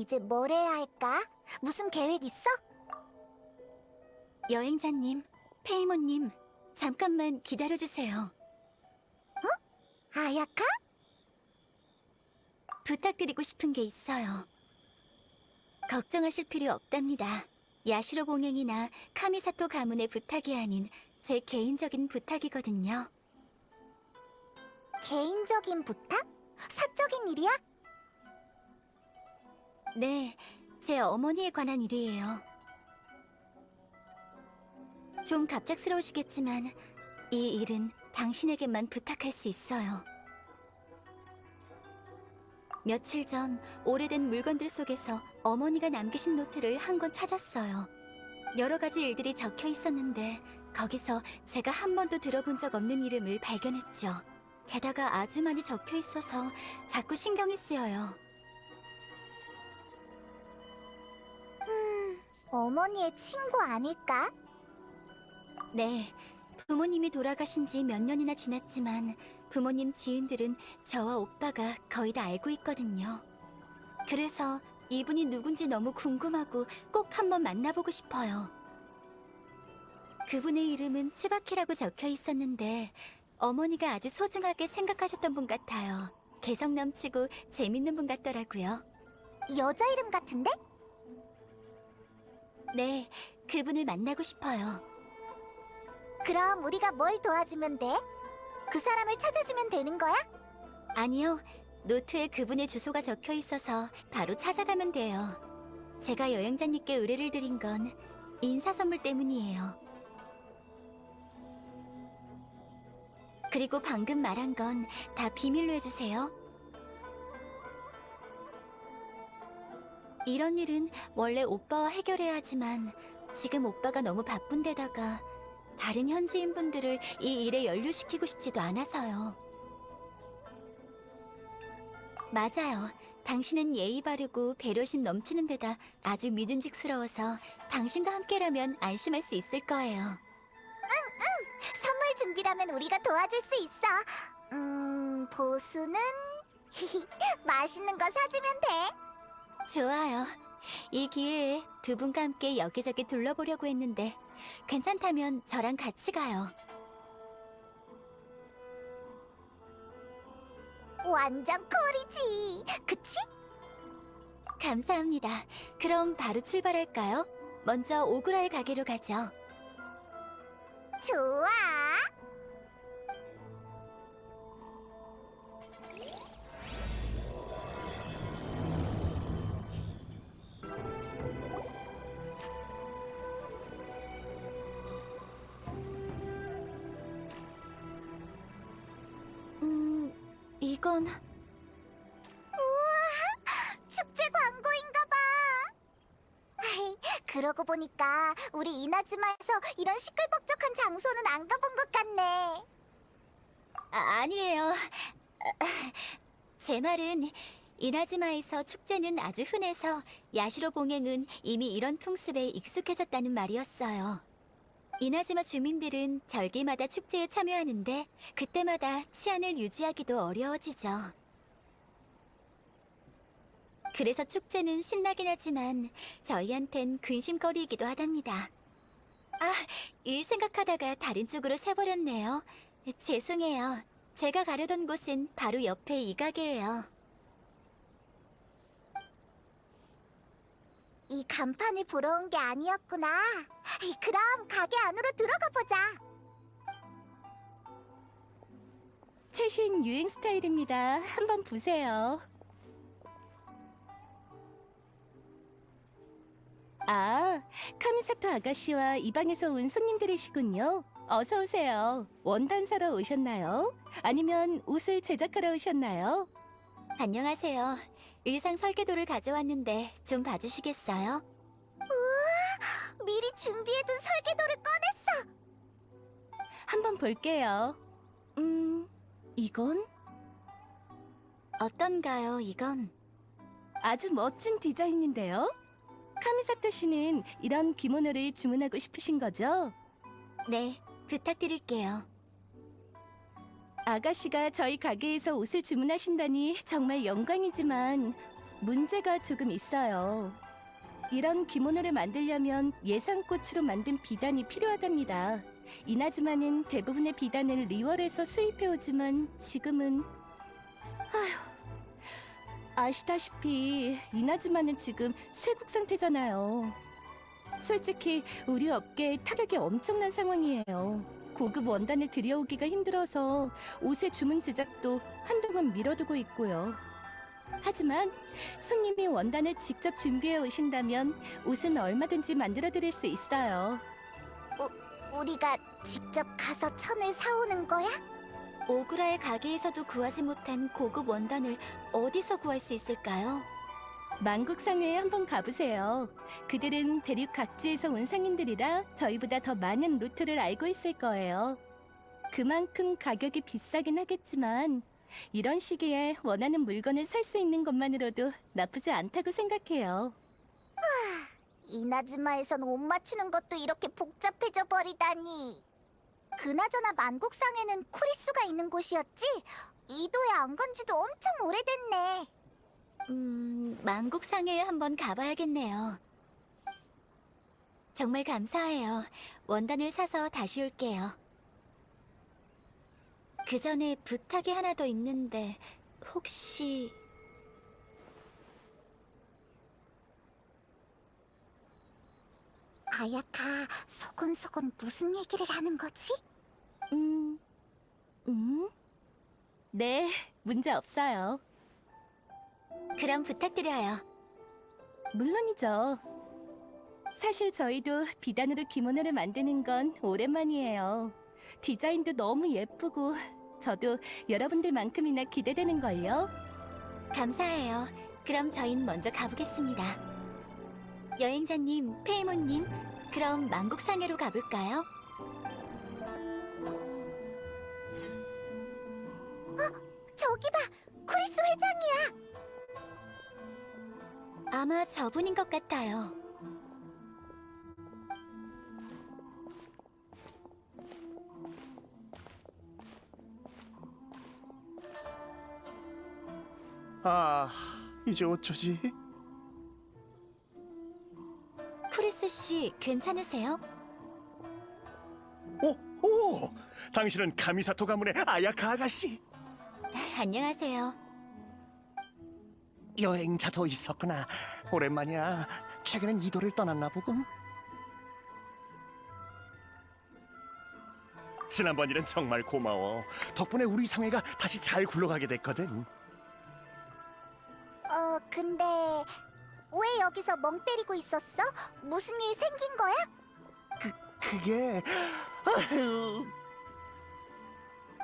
이제 뭘 해야 할까? 무슨 계획 있어? 여행자님, 페이모님, 잠깐만 기다려주세요. 아야카? 부탁드리고 싶은 게 있어요. 걱정하실 필요 없답니다. 야시로 봉행이나 카미사토 가문의 부탁이 아닌 제 개인적인 부탁이거든요. 개인적인 부탁? 사적인 일이야? 네, 제 어머니에 관한 일이에요. 좀 갑작스러우시겠지만 이 일은 당신에게만 부탁할 수 있어요. 며칠 전 오래된 물건들 속에서 어머니가 남기신 노트를 한 권 찾았어요. 여러 가지 일들이 적혀 있었는데 거기서 제가 한 번도 들어본 적 없는 이름을 발견했죠. 게다가 아주 많이 적혀 있어서 자꾸 신경이 쓰여요. 어머니의 친구 아닐까? 네, 부모님이 돌아가신 지 몇 년이나 지났지만 부모님 지인들은 저와 오빠가 거의 다 알고 있거든요. 그래서 이분이 누군지 너무 궁금하고 꼭 한번 만나보고 싶어요. 그분의 이름은 츠바키라고 적혀 있었는데 어머니가 아주 소중하게 생각하셨던 분 같아요. 개성 넘치고 재밌는 분 같더라고요. 여자 이름 같은데? 네, 그분을 만나고 싶어요. 그럼 우리가 뭘 도와주면 돼? 그 사람을 찾아주면 되는 거야? 아니요, 노트에 그분의 주소가 적혀 있어서 바로 찾아가면 돼요. 제가 여행자님께 의뢰를 드린 건 인사 선물 때문이에요. 그리고 방금 말한 건 다 비밀로 해주세요. 이런 일은 원래 오빠와 해결해야 하지만 지금 오빠가 너무 바쁜 데다가 다른 현지인 분들을 이 일에 연루시키고 싶지도 않아서요. 맞아요. 당신은 예의 바르고 배려심 넘치는 데다 아주 믿음직스러워서 당신과 함께라면 안심할 수 있을 거예요. 선물 준비라면 우리가 도와줄 수 있어. 보수는? 맛있는 거 사주면 돼. 좋아요. 이 기회에 두 분과 함께 여기저기 둘러보려고 했는데 괜찮다면 저랑 같이 가요. 완전 콜이지. 그치? 감사합니다. 그럼 바로 출발할까요? 먼저 오구라의 가게로 가죠. 좋아. 이건 축제 광고인가 봐. 아이, 그러고 보니까 우리 이나즈마에서 이런 시끌벅적한 장소는 안 가본 것 같네. 아니에요. 제 말은 이나즈마에서 축제는 아주 흔해서 야시로 봉행은 이미 이런 풍습에 익숙해졌다는 말이었어요. 이나즈마 주민들은 절기마다 축제에 참여하는데 그때마다 치안을 유지하기도 어려워지죠. 그래서 축제는 신나긴 하지만 저희한텐 근심거리이기도 하답니다. 아, 일 생각하다가 다른 쪽으로 새버렸네요. 죄송해요. 제가 가려던 곳은 바로 옆에 이 가게예요. 이 간판을 보러 온 게 아니었구나. 그럼 가게 안으로 들어가 보자. 최신 유행 스타일입니다. 한번 보세요. 아, 카미사토 아가씨와 이 방에서 온 손님들이시군요. 어서 오세요. 원단 사러 오셨나요? 아니면 옷을 제작하러 오셨나요? 안녕하세요. 의상 설계도를 가져왔는데 좀 봐주시겠어요? 미리 준비해둔 설계도를 꺼냈어. 한번 볼게요. 이건? 어떤가요, 이건? 아주 멋진 디자인인데요? 카미사토 씨는 이런 기모노를 주문하고 싶으신 거죠? 네, 부탁드릴게요. 아가씨가 저희 가게에서 옷을 주문하신다니 정말 영광이지만 문제가 조금 있어요. 이런 기모노를 만들려면 예상꽃으로 만든 비단이 필요하답니다. 이나즈마는 대부분의 비단을 리월에서 수입해오지만 지금은 아시다시피 이나즈마는 지금 쇠국 상태잖아요. 솔직히 우리 업계에 타격이 엄청난 상황이에요. 고급 원단을 들여오기가 힘들어서 옷의 주문 제작도 한동안 미뤄두고 있고요. 하지만 손님이 원단을 직접 준비해 오신다면 옷은 얼마든지 만들어 드릴 수 있어요. 우리가 직접 가서 천을 사오는 거야? 오그라의 가게에서도 구하지 못한 고급 원단을 어디서 구할 수 있을까요? 만국상회에 한번 가보세요. 그들은 대륙 각지에서 온 상인들이라 저희보다 더 많은 루트를 알고 있을 거예요. 그만큼 가격이 비싸긴 하겠지만 이런 시기에 원하는 물건을 살 수 있는 것만으로도 나쁘지 않다고 생각해요. 이나즈마에선 옷 맞추는 것도 이렇게 복잡해져 버리다니. 그나저나 만국상에는 쿠리수가 있는 곳이었지? 이도에 안 간 지도 엄청 오래됐네. 만국상회에 한번 가봐야겠네요. 정말 감사해요. 원단을 사서 다시 올게요. 그 전에 부탁이 하나 더 있는데 혹시... 아야카, 소곤소곤 무슨 얘기를 하는 거지? 네, 문제 없어요. 그럼 부탁드려요. 물론이죠. 사실 저희도 비단으로 기모노를 만드는 건 오랜만이에요. 디자인도 너무 예쁘고 저도 여러분들만큼이나 기대되는걸요. 감사해요. 그럼 저희는 먼저 가보겠습니다. 여행자님, 페이몬님, 그럼 만국상해로 가볼까요? 저기 봐! 쿠리수 회장이야! 아마 저분인 것 같아요. 아, 이제 어쩌지? 쿠리스 씨, 괜찮으세요? 오! 당신은 가미사토 가문의 아야카 아가씨? 안녕하세요. 여행자도 있었구나. 오랜만이야. 최근엔 이도를 떠났나 보군. 지난번 일은 정말 고마워. 덕분에 우리 상회가 다시 잘 굴러가게 됐거든. 근데 왜 여기서 멍 때리고 있었어? 무슨 일 생긴 거야? 그게... 아휴...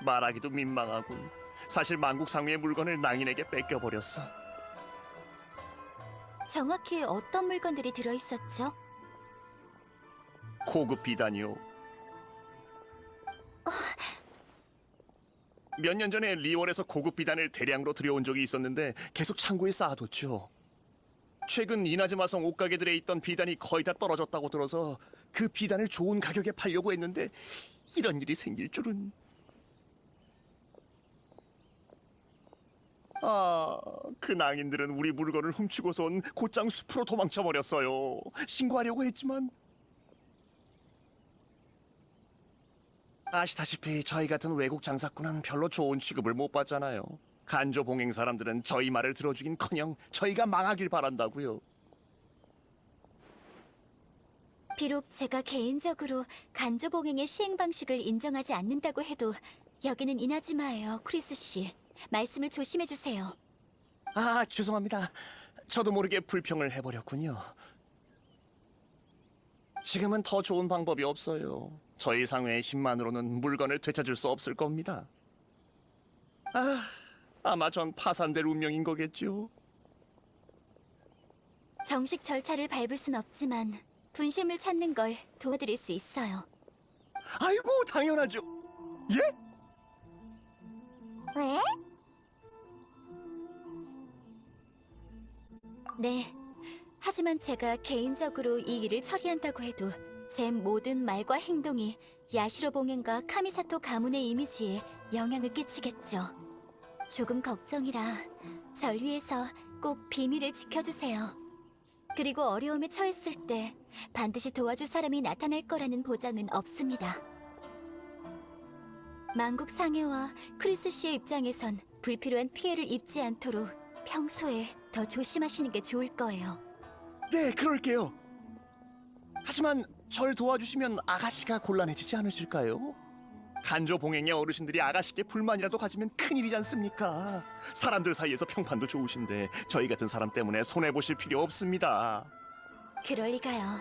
말하기도 민망하군. 사실 만국상회의 물건을 낭인에게 뺏겨버렸어. 정확히 어떤 물건들이 들어있었죠? 고급 비단이요. 몇 년 전에 리월에서 고급 비단을 대량으로 들여온 적이 있었는데 계속 창고에 쌓아뒀죠. 최근 이나즈마성 옷가게들에 있던 비단이 거의 다 떨어졌다고 들어서 그 비단을 좋은 가격에 팔려고 했는데 이런 일이 생길 줄은... 그 낭인들은 우리 물건을 훔치고선 곧장 숲으로 도망쳐버렸어요. 신고하려고 했지만... 아시다시피 저희 같은 외국 장사꾼은 별로 좋은 취급을 못 받잖아요. 간조 봉행 사람들은 저희 말을 들어주긴커녕 저희가 망하길 바란다고요. 비록 제가 개인적으로 간조봉행의 시행 방식을 인정하지 않는다고 해도 여기는 이나즈마예요, 크리스 씨. 말씀을 조심해 주세요. 죄송합니다. 저도 모르게 불평을 해버렸군요. 지금은 더 좋은 방법이 없어요. 저희 상회의 힘만으로는 물건을 되찾을 수 없을 겁니다. 아마 전 파산될 운명인 거겠죠. 정식 절차를 밟을 순 없지만 분실물 찾는 걸 도와드릴 수 있어요. 아이고, 당연하죠. 예? 왜? 네. 하지만 제가 개인적으로 이 일을 처리한다고 해도 제 모든 말과 행동이 야시로 봉행과 카미사토 가문의 이미지에 영향을 끼치겠죠. 조금 걱정이라 절 위해서 꼭 비밀을 지켜주세요. 그리고 어려움에 처했을 때 반드시 도와줄 사람이 나타날 거라는 보장은 없습니다. 만국 상해와 크리스 씨의 입장에선 불필요한 피해를 입지 않도록 평소에 더 조심하시는 게 좋을 거예요. 네, 그럴게요. 하지만 절 도와주시면 아가씨가 곤란해지지 않으실까요? 간조 봉행의 어르신들이 아가씨께 불만이라도 가지면 큰일이지 않습니까? 사람들 사이에서 평판도 좋으신데 저희 같은 사람 때문에 손해보실 필요 없습니다. 그럴 리가요.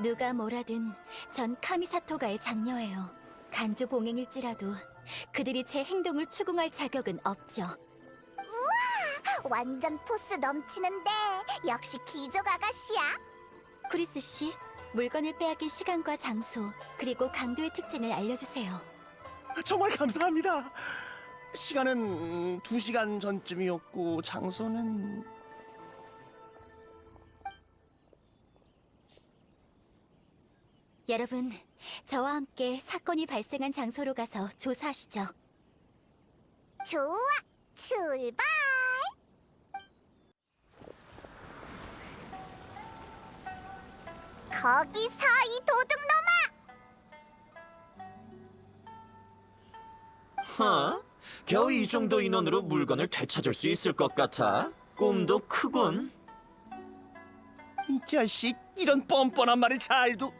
누가 뭐라든 전 카미사토가의 장녀예요. 간조 봉행일지라도 그들이 제 행동을 추궁할 자격은 없죠. 완전 포스 넘치는데 역시 귀족 아가씨야. 크리스 씨, 물건을 빼앗긴 시간과 장소, 그리고 강도의 특징을 알려주세요. 정말 감사합니다. 시간은 2시간 전쯤이었고 장소는... 여러분, 저와 함께 사건이 발생한 장소로 가서 조사하시죠. 좋아, 출발! 거기서 이 도둑놈아! 하? 겨우 이 정도 인원으로 물건을 되찾을 수 있을 것 같아? 꿈도 크군. 이 자식, 이런 뻔뻔한 말을 잘도...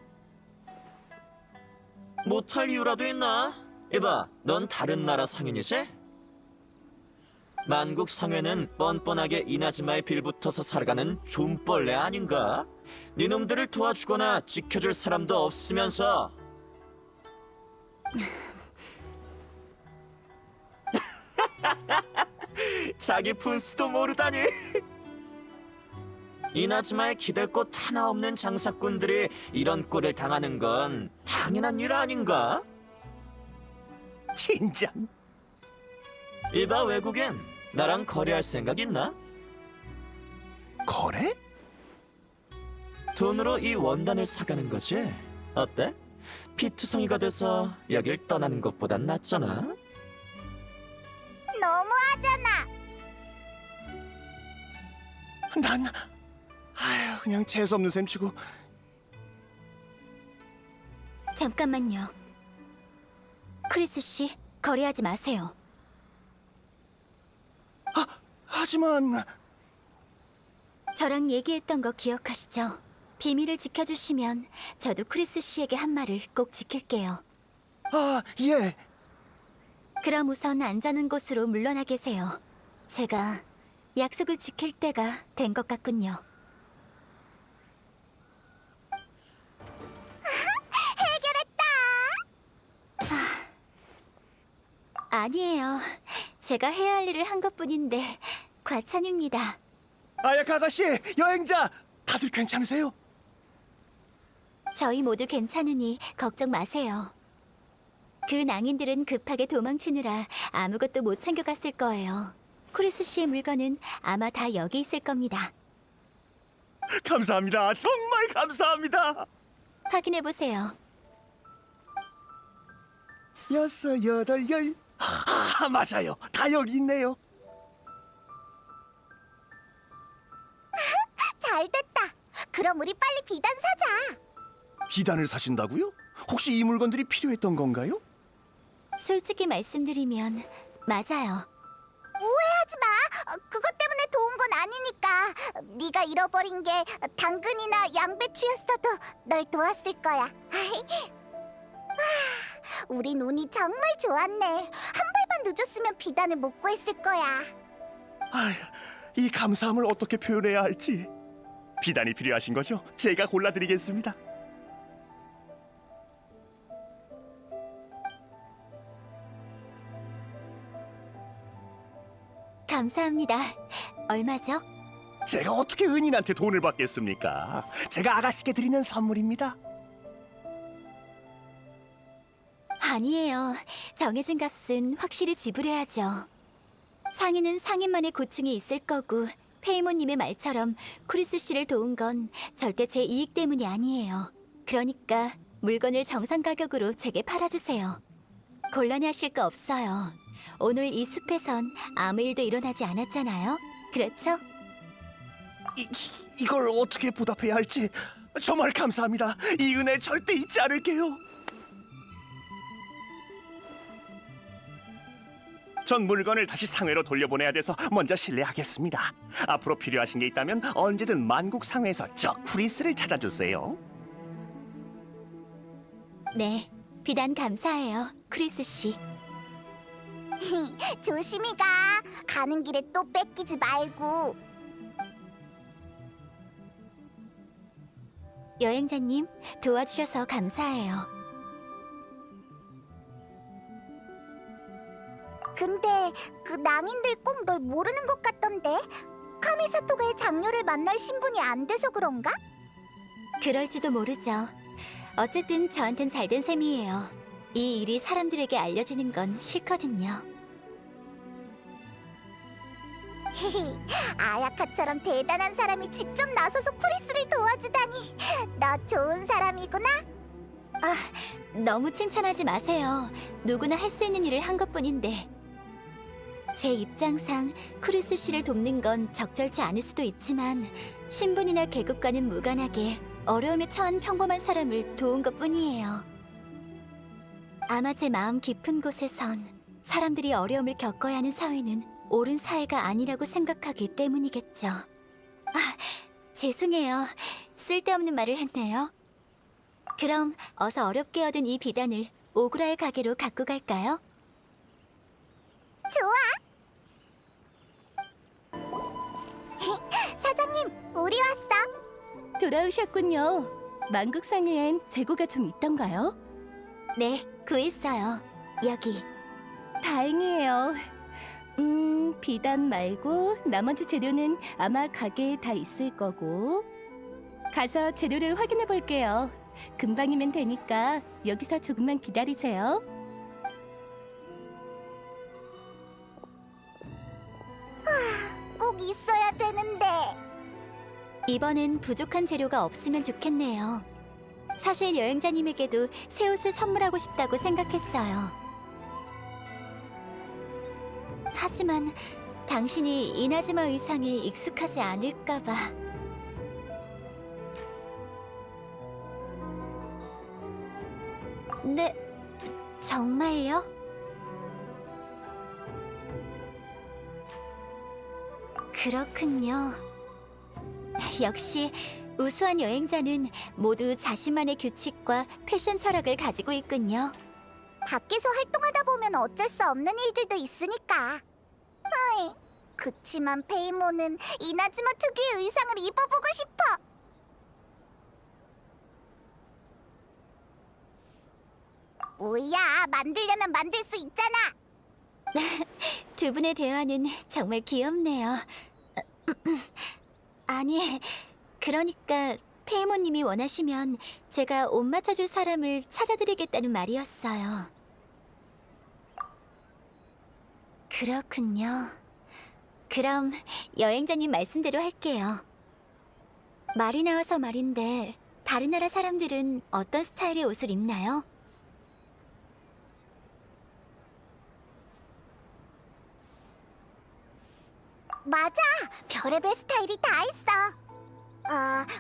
못할 이유라도 있나? 이봐, 넌 다른 나라 상인이지? 만국 상회는 뻔뻔하게 이나즈마에 빌붙어서 살아가는 좀벌레 아닌가? 니놈들을 도와주거나 지켜줄 사람도 없으면서. 자기 분수도 모르다니. 이나즈마에 기댈 곳 하나 없는 장사꾼들이 이런 꼴을 당하는 건 당연한 일 아닌가? 진정... 이봐 외국인, 나랑 거래할 생각 있나? 거래? 돈으로 이 원단을 사가는 거지? 어때? 피투성이가 돼서 여길 떠나는 것보단 낫잖아? 너무하잖아. 난... 아휴, 그냥 재수없는 셈 치고... 잠깐만요. 크리스 씨, 거래하지 마세요. 하지만... 저랑 얘기했던 거 기억하시죠? 비밀을 지켜주시면 저도 크리스 씨에게 한 말을 꼭 지킬게요. 아, 예. 그럼 우선 안전한 곳으로 물러나 계세요. 제가 약속을 지킬 때가 된 것 같군요. 아니에요. 제가 해야 할 일을 한 것뿐인데 과찬입니다. 아야카 아가씨, 여행자! 다들 괜찮으세요? 저희 모두 괜찮으니 걱정 마세요. 그 낭인들은 급하게 도망치느라 아무것도 못 챙겨갔을 거예요. 크리스 씨의 물건은 아마 다 여기 있을 겁니다. 감사합니다. 정말 감사합니다. 확인해 보세요. 6, 8, 10... 맞아요. 다 여기 있네요. 잘 됐다. 그럼 우리 빨리 비단 사자. 비단을 사신다고요? 혹시 이 물건들이 필요했던 건가요? 솔직히 말씀드리면 맞아요. 오해하지 마. 그것 때문에 도운 건 아니니까. 네가 잃어버린 게 당근이나 양배추였어도 널 도왔을 거야. 우린 운이 정말 좋았네. 한 발만 늦었으면 비단을 못 구했을 거야. 아휴, 이 감사함을 어떻게 표현해야 할지. 비단이 필요하신 거죠? 제가 골라드리겠습니다. 감사합니다. 얼마죠? 제가 어떻게 은인한테 돈을 받겠습니까? 제가 아가씨께 드리는 선물입니다. 아니에요. 정해진 값은 확실히 지불해야죠. 상인은 상인만의 고충이 있을 거고 페이모님의 말처럼 크리스 씨를 도운 건 절대 제 이익 때문이 아니에요. 그러니까 물건을 정상 가격으로 제게 팔아주세요. 곤란해하실 거 없어요. 오늘 이 숲에선 아무 일도 일어나지 않았잖아요. 그렇죠? 이걸 어떻게 보답해야 할지 정말 감사합니다. 이 은혜 절대 잊지 않을게요. 전 물건을 다시 상회로 돌려보내야 돼서 먼저 실례하겠습니다. 앞으로 필요하신 게 있다면 언제든 만국 상회에서 저 쿠리스를 찾아주세요. 네, 비단 감사해요, 크리스 씨. 조심히 가. 가는 길에 또 뺏기지 말고. 여행자님, 도와주셔서 감사해요. 근데 그 낭인들 꼭 널 모르는 것 같던데. 카미사토가의 장녀를 만날 신분이 안 돼서 그런가? 그럴지도 모르죠. 어쨌든 저한텐 잘된 셈이에요. 이 일이 사람들에게 알려지는 건 싫거든요. 아야카처럼 대단한 사람이 직접 나서서 쿠리스를 도와주다니. 너 좋은 사람이구나. 너무 칭찬하지 마세요. 누구나 할 수 있는 일을 한 것뿐인데. 제 입장상 크리스 씨를 돕는 건 적절치 않을 수도 있지만 신분이나 계급과는 무관하게 어려움에 처한 평범한 사람을 도운 것뿐이에요. 아마 제 마음 깊은 곳에선 사람들이 어려움을 겪어야 하는 사회는 옳은 사회가 아니라고 생각하기 때문이겠죠. 죄송해요. 쓸데없는 말을 했네요. 그럼 어서 어렵게 얻은 이 비단을 오그라의 가게로 갖고 갈까요? 좋아. 사장님, 우리 왔어. 돌아오셨군요. 만국상회엔 재고가 좀 있던가요? 네, 구했어요. 여기. 다행이에요. 비단 말고 나머지 재료는 아마 가게에 다 있을 거고. 가서 재료를 확인해 볼게요. 금방이면 되니까 여기서 조금만 기다리세요. 꼭 있어야 되는데. 이번엔 부족한 재료가 없으면 좋겠네요. 사실 여행자님에게도 새 옷을 선물하고 싶다고 생각했어요. 하지만 당신이 이나즈마 의상에 익숙하지 않을까봐. 네, 정말요? 그렇군요. 역시 우수한 여행자는 모두 자신만의 규칙과 패션 철학을 가지고 있군요. 밖에서 활동하다 보면 어쩔 수 없는 일들도 있으니까. 으이, 그치만 페이모는 이나즈마 특유의 의상을 입어보고 싶어. 뭐야, 만들려면 만들 수 있잖아. 두 분의 대화는 정말 귀엽네요. 아니, 그러니까 페이모님이 원하시면 제가 옷 맞춰줄 사람을 찾아드리겠다는 말이었어요. 그렇군요. 그럼 여행자님 말씀대로 할게요. 말이 나와서 말인데 다른 나라 사람들은 어떤 스타일의 옷을 입나요? 맞아, 별의별 스타일이 다 있어.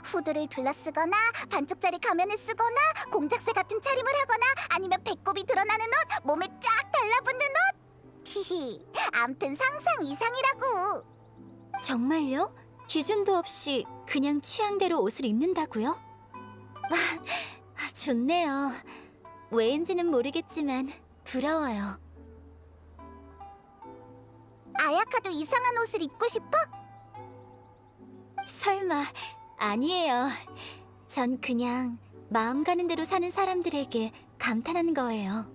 후드를 둘러쓰거나 반쪽짜리 가면을 쓰거나 공작새 같은 차림을 하거나 아니면 배꼽이 드러나는 옷, 몸에 쫙 달라붙는 옷. 히히, 암튼 상상 이상이라고. 정말요? 기준도 없이 그냥 취향대로 옷을 입는다고요? 좋네요. 왜인지는 모르겠지만 부러워요. 아야카도 이상한 옷을 입고 싶어? 설마, 아니에요. 전 그냥 마음 가는 대로 사는 사람들에게 감탄한 거예요.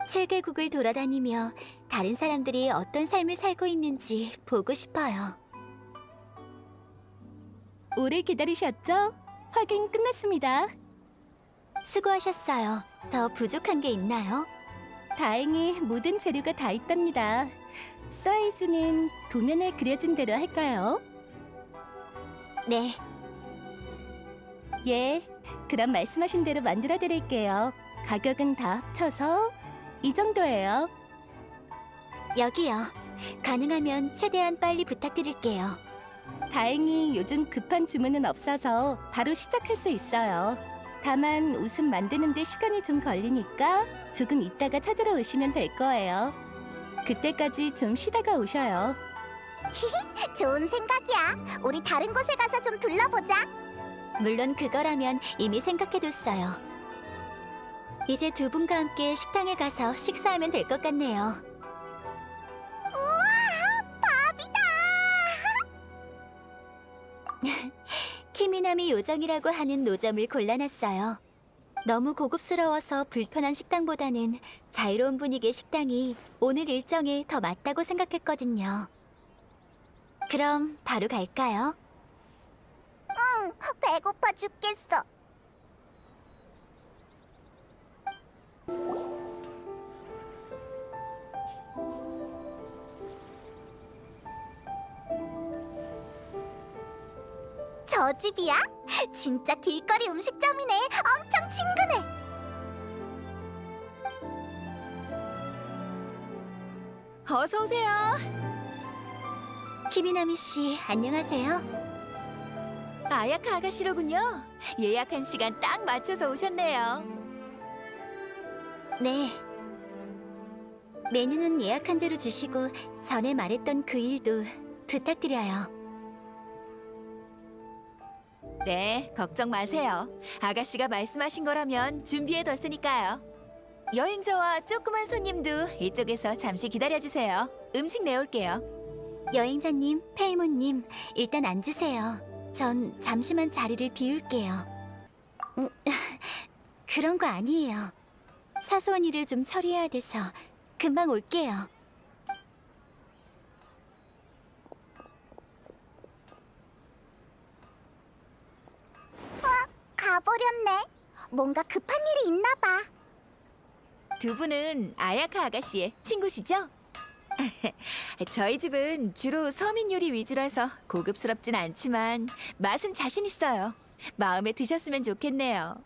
7개국을 돌아다니며 다른 사람들이 어떤 삶을 살고 있는지 보고 싶어요. 오래 기다리셨죠? 확인 끝났습니다. 수고하셨어요. 더 부족한 게 있나요? 다행히 모든 재료가 다 있답니다. 사이즈는 도면에 그려진 대로 할까요? 네. 예, 그럼 말씀하신 대로 만들어 드릴게요. 가격은 다 합쳐서 이 정도예요. 여기요. 가능하면 최대한 빨리 부탁드릴게요. 다행히 요즘 급한 주문은 없어서 바로 시작할 수 있어요. 다만 웃음 만드는데 시간이 좀 걸리니까 조금 이따가 찾으러 오시면 될 거예요. 그때까지 좀 쉬다가 오셔요. 좋은 생각이야. 우리 다른 곳에 가서 좀 둘러보자. 물론 그거라면 이미 생각해뒀어요. 이제 두 분과 함께 식당에 가서 식사하면 될 것 같네요. 우와, 밥이다. 키미나미 요정이라고 하는 노점을 골라놨어요. 너무 고급스러워서 불편한 식당보다는 자유로운 분위기의 식당이 오늘 일정에 더 맞다고 생각했거든요. 그럼 바로 갈까요? 응, 배고파 죽겠어. 저 집이야? 진짜 길거리 음식점이네. 엄청 친근해. 어서 오세요. 키미나미 씨, 안녕하세요. 아야카 아가씨로군요. 예약한 시간 딱 맞춰서 오셨네요. 네. 메뉴는 예약한 대로 주시고 전에 말했던 그 일도 부탁드려요. 네, 걱정 마세요. 아가씨가 말씀하신 거라면 준비해뒀으니까요. 여행자와 조그만 손님도 이쪽에서 잠시 기다려주세요. 음식 내올게요. 여행자님, 페이모님, 일단 앉으세요. 전 잠시만 자리를 비울게요. 그런 거 아니에요. 사소한 일을 좀 처리해야 돼서 금방 올게요. 가버렸네. 뭔가 급한 일이 있나 봐. 두 분은 아야카 아가씨의 친구시죠? 저희 집은 주로 서민 요리 위주라서 고급스럽진 않지만 맛은 자신 있어요. 마음에 드셨으면 좋겠네요.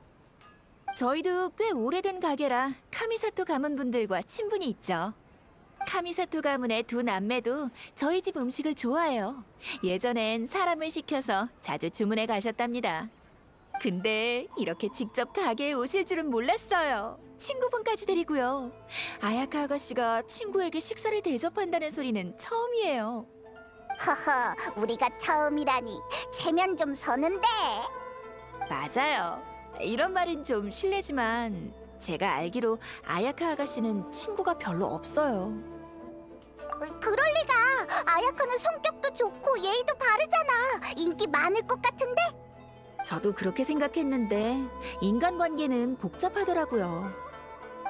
저희도 꽤 오래된 가게라 카미사토 가문분들과 친분이 있죠. 카미사토 가문의 두 남매도 저희 집 음식을 좋아해요. 예전엔 사람을 시켜서 자주 주문해 가셨답니다. 근데 이렇게 직접 가게에 오실 줄은 몰랐어요. 친구분까지 데리고요. 아야카 아가씨가 친구에게 식사를 대접한다는 소리는 처음이에요. 허허, 우리가 처음이라니. 체면 좀 서는데. 맞아요. 이런 말은 좀 실례지만 제가 알기로 아야카 아가씨는 친구가 별로 없어요. 그럴 리가. 아야카는 성격도 좋고 예의도 바르잖아. 인기 많을 것 같은데? 저도 그렇게 생각했는데 인간관계는 복잡하더라고요.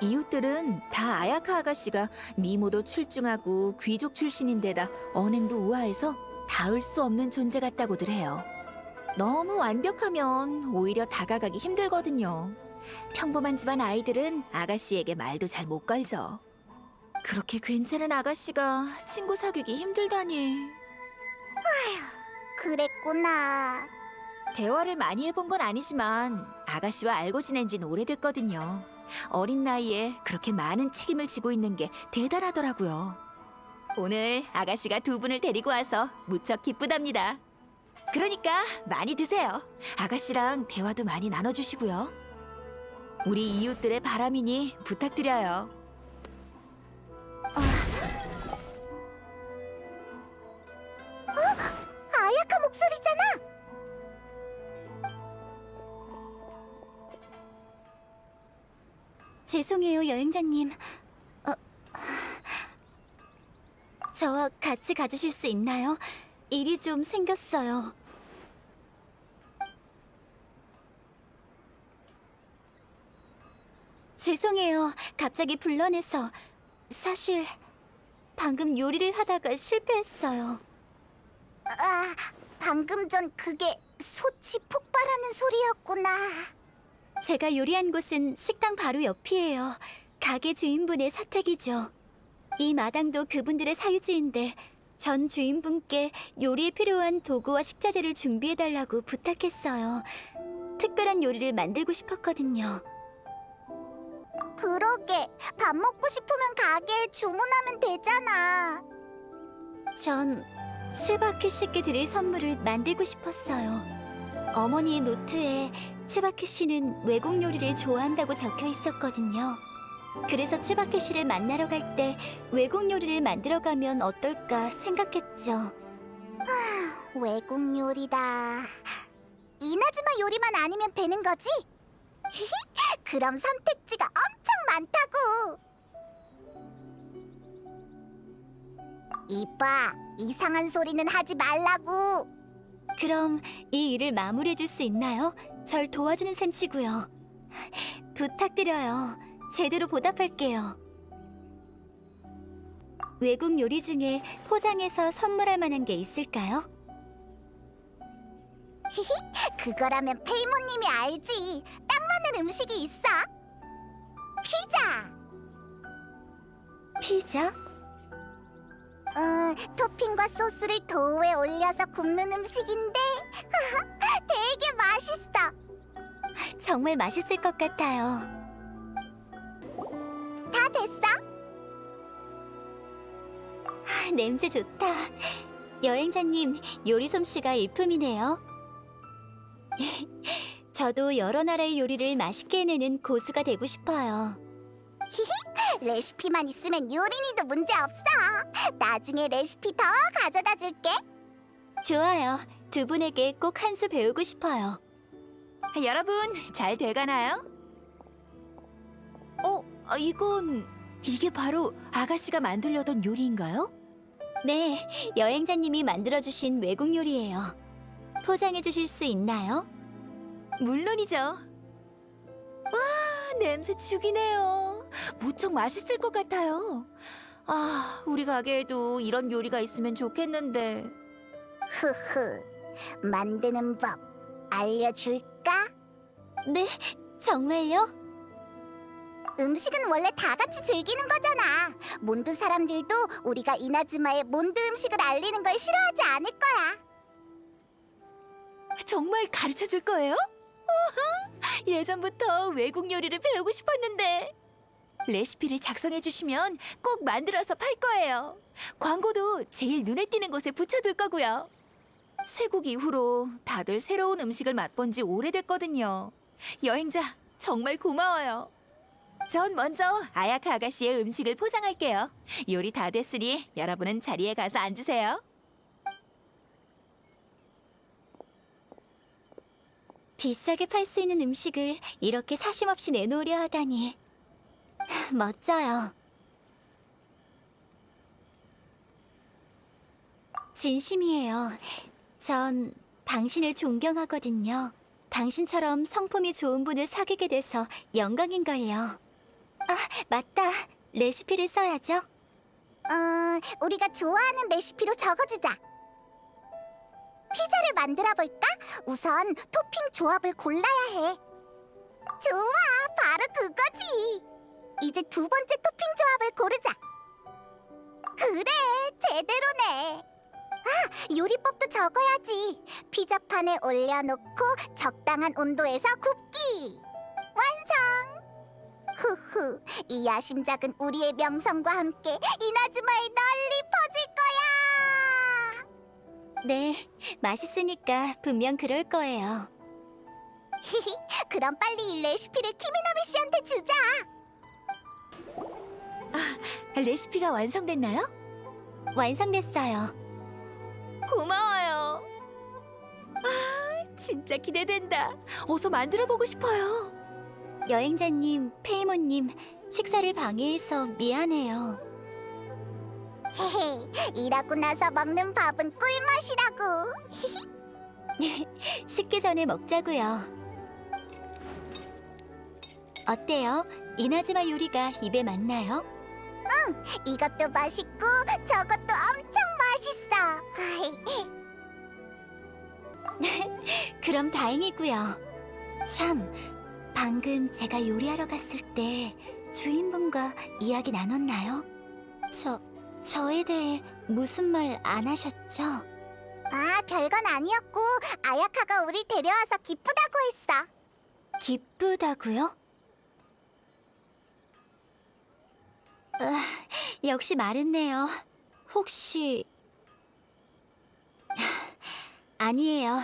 이웃들은 다 아야카 아가씨가 미모도 출중하고 귀족 출신인데다 언행도 우아해서 닿을 수 없는 존재 같다고들 해요. 너무 완벽하면 오히려 다가가기 힘들거든요. 평범한 집안 아이들은 아가씨에게 말도 잘 못 걸죠. 그렇게 괜찮은 아가씨가 친구 사귀기 힘들다니. 그랬구나. 대화를 많이 해본 건 아니지만 아가씨와 알고 지낸 지는 오래됐거든요. 어린 나이에 그렇게 많은 책임을 지고 있는 게 대단하더라고요. 오늘 아가씨가 두 분을 데리고 와서 무척 기쁘답니다. 그러니까 많이 드세요. 아가씨랑 대화도 많이 나눠주시고요. 우리 이웃들의 바람이니 부탁드려요. 아야카 목소리잖아. 죄송해요, 여행자님. 저와 같이 가주실 수 있나요? 일이 좀 생겼어요. 죄송해요. 갑자기 불러내서. 사실 방금 요리를 하다가 실패했어요. 아, 방금 전 그게 소치 폭발하는 소리였구나. 제가 요리한 곳은 식당 바로 옆이에요. 가게 주인분의 사택이죠. 이 마당도 그분들의 사유지인데 전 주인분께 요리에 필요한 도구와 식자재를 준비해달라고 부탁했어요. 특별한 요리를 만들고 싶었거든요. 그러게, 밥 먹고 싶으면 가게에 주문하면 되잖아. 전 츠바키 씨께 드릴 선물을 만들고 싶었어요. 어머니의 노트에 츠바키 씨는 외국 요리를 좋아한다고 적혀 있었거든요. 그래서 츠바키 씨를 만나러 갈 때 외국 요리를 만들어 가면 어떨까 생각했죠. 외국 요리다. 이나즈마 요리만 아니면 되는 거지? 그럼 선택지가 엄청 많다고. 이봐, 이상한 소리는 하지 말라고. 그럼 이 일을 마무리해 줄 수 있나요? 절 도와주는 셈치고요. 부탁드려요. 제대로 보답할게요. 외국 요리 중에 포장해서 선물할 만한 게 있을까요? 그거라면 페이모님이 알지. 딱 맞는 음식이 있어. 피자. 피자? 토핑과 소스를 도우에 올려서 굽는 음식인데 되게 맛있어. 정말 맛있을 것 같아요. 다 됐어? 냄새 좋다. 여행자님, 요리 솜씨가 일품이네요. 저도 여러 나라의 요리를 맛있게 해내는 고수가 되고 싶어요. 레시피만 있으면 요리니도 문제 없어. 나중에 레시피 더 가져다 줄게. 좋아요. 두 분에게 꼭 한 수 배우고 싶어요. 여러분, 잘 돼가나요? 이게 바로 아가씨가 만들려던 요리인가요? 네, 여행자님이 만들어주신 외국 요리예요. 포장해 주실 수 있나요? 물론이죠. 와, 냄새 죽이네요. 무척 맛있을 것 같아요. 아, 우리 가게에도 이런 요리가 있으면 좋겠는데. 흐흐. 만드는 법 알려줄까? 네, 정말요? 음식은 원래 다 같이 즐기는 거잖아. 몬드 사람들도 우리가 이나즈마의 몬드 음식을 알리는 걸 싫어하지 않을 거야. 정말 가르쳐 줄 거예요? 우와, 예전부터 외국 요리를 배우고 싶었는데. 레시피를 작성해 주시면 꼭 만들어서 팔 거예요. 광고도 제일 눈에 띄는 곳에 붙여둘 거고요. 쇄국 이후로 다들 새로운 음식을 맛본 지 오래됐거든요. 여행자, 정말 고마워요. 전 먼저 아야카 아가씨의 음식을 포장할게요. 요리 다 됐으니 여러분은 자리에 가서 앉으세요. 비싸게 팔 수 있는 음식을 이렇게 사심 없이 내놓으려 하다니. 멋져요. 진심이에요. 전 당신을 존경하거든요. 당신처럼 성품이 좋은 분을 사귀게 돼서 영광인걸요. 아, 맞다. 레시피를 써야죠. 우리가 좋아하는 레시피로 적어주자. 피자를 만들어 볼까? 우선 토핑 조합을 골라야 해. 좋아, 바로 그거지. 이제 두 번째 토핑 조합을 고르자. 그래, 제대로네. 아, 요리법도 적어야지. 피자판에 올려놓고 적당한 온도에서 굽기. 완성! 후후, 이 야심작은 우리의 명성과 함께 이나즈마에 널리 퍼질 거야. 네, 맛있으니까 분명 그럴 거예요. 그럼 빨리 이 레시피를 키미나미 씨한테 주자. 레시피가 완성됐나요? 완성됐어요. 고마워요. 아, 진짜 기대된다. 어서 만들어 보고 싶어요. 여행자님, 페이모님, 식사를 방해해서 미안해요. 헤헤, 일하고 나서 먹는 밥은 꿀맛이라고. 식기 전에 먹자고요. 어때요? 이나즈마 요리가 입에 맞나요? 이것도 맛있고 저것도 엄청 맛있어. 그럼 다행이고요. 참, 방금 제가 요리하러 갔을 때 주인분과 이야기 나눴나요? 저에 대해 무슨 말 안 하셨죠? 아, 별건 아니었고 아야카가 우리 데려와서 기쁘다고 했어. 기쁘다고요? 역시 말했네요. 혹시... 아니에요.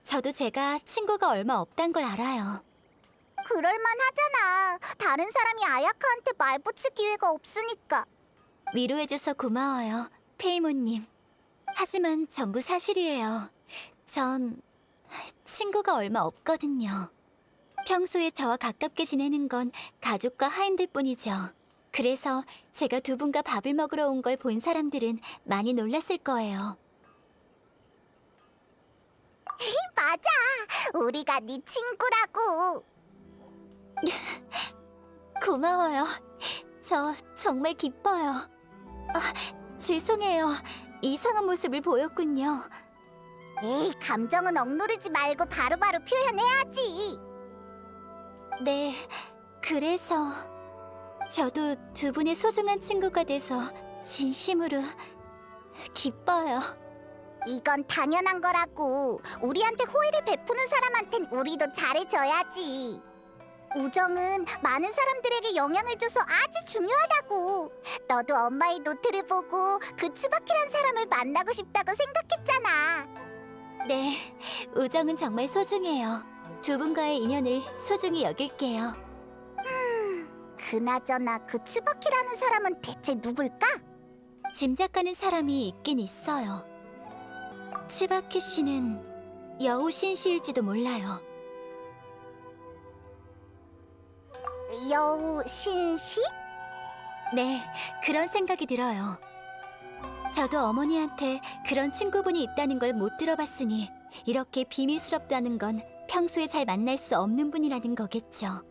저도 제가 친구가 얼마 없단 걸 알아요. 그럴만하잖아. 다른 사람이 아야카한테 말 붙일 기회가 없으니까. 위로해줘서 고마워요, 페이모님. 하지만 전부 사실이에요. 전 친구가 얼마 없거든요. 평소에 저와 가깝게 지내는 건 가족과 하인들 뿐이죠. 그래서 제가 두 분과 밥을 먹으러 온 걸 본 사람들은 많이 놀랐을 거예요. 맞아. 우리가 네 친구라고. 고마워요. 저 정말 기뻐요. 죄송해요. 이상한 모습을 보였군요. 에이, 감정은 억누르지 말고 바로바로 표현해야지. 네, 그래서 저도 두 분의 소중한 친구가 돼서 진심으로 기뻐요. 이건 당연한 거라고. 우리한테 호의를 베푸는 사람한텐 우리도 잘해줘야지. 우정은 많은 사람들에게 영향을 줘서 아주 중요하다고. 너도 엄마의 노트를 보고 그 츠바키란 사람을 만나고 싶다고 생각했잖아. 네, 우정은 정말 소중해요. 두 분과의 인연을 소중히 여길게요. 그나저나 그 츠바키라는 사람은 대체 누굴까? 짐작가는 사람이 있긴 있어요. 츠바키 씨는 여우 신씨일지도 몰라요. 여우 신씨? 네, 그런 생각이 들어요. 저도 어머니한테 그런 친구분이 있다는 걸 못 들어봤으니 이렇게 비밀스럽다는 건 평소에 잘 만날 수 없는 분이라는 거겠죠.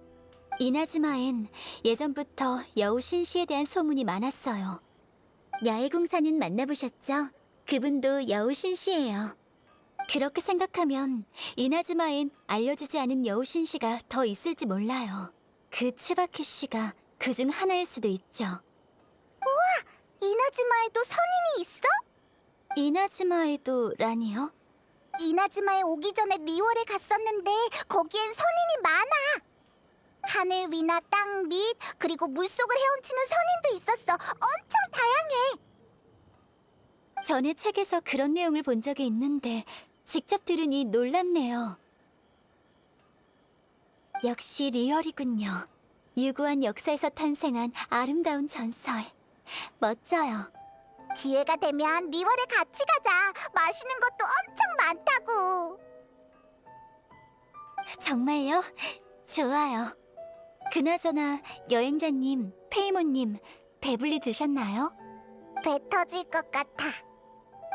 이나즈마엔 예전부터 여우 신씨에 대한 소문이 많았어요. 야외공사는 만나보셨죠? 그분도 여우 신씨예요. 그렇게 생각하면 이나즈마엔 알려지지 않은 여우 신씨가 더 있을지 몰라요. 그 츠바키 씨가 그 중 하나일 수도 있죠. 이나즈마에도 선인이 있어? 이나즈마에도라니요? 이나즈마에 오기 전에 리월에 갔었는데 거기엔 선인이 많아. 하늘 위나 땅 밑, 그리고 물속을 헤엄치는 선인도 있었어. 엄청 다양해. 전에 책에서 그런 내용을 본 적이 있는데 직접 들으니 놀랍네요. 역시 리얼이군요. 유구한 역사에서 탄생한 아름다운 전설. 멋져요. 기회가 되면 리월에 같이 가자. 맛있는 것도 엄청 많다고. 정말요? 좋아요. 그나저나 여행자님, 페이모님, 배불리 드셨나요? 배 터질 것 같아.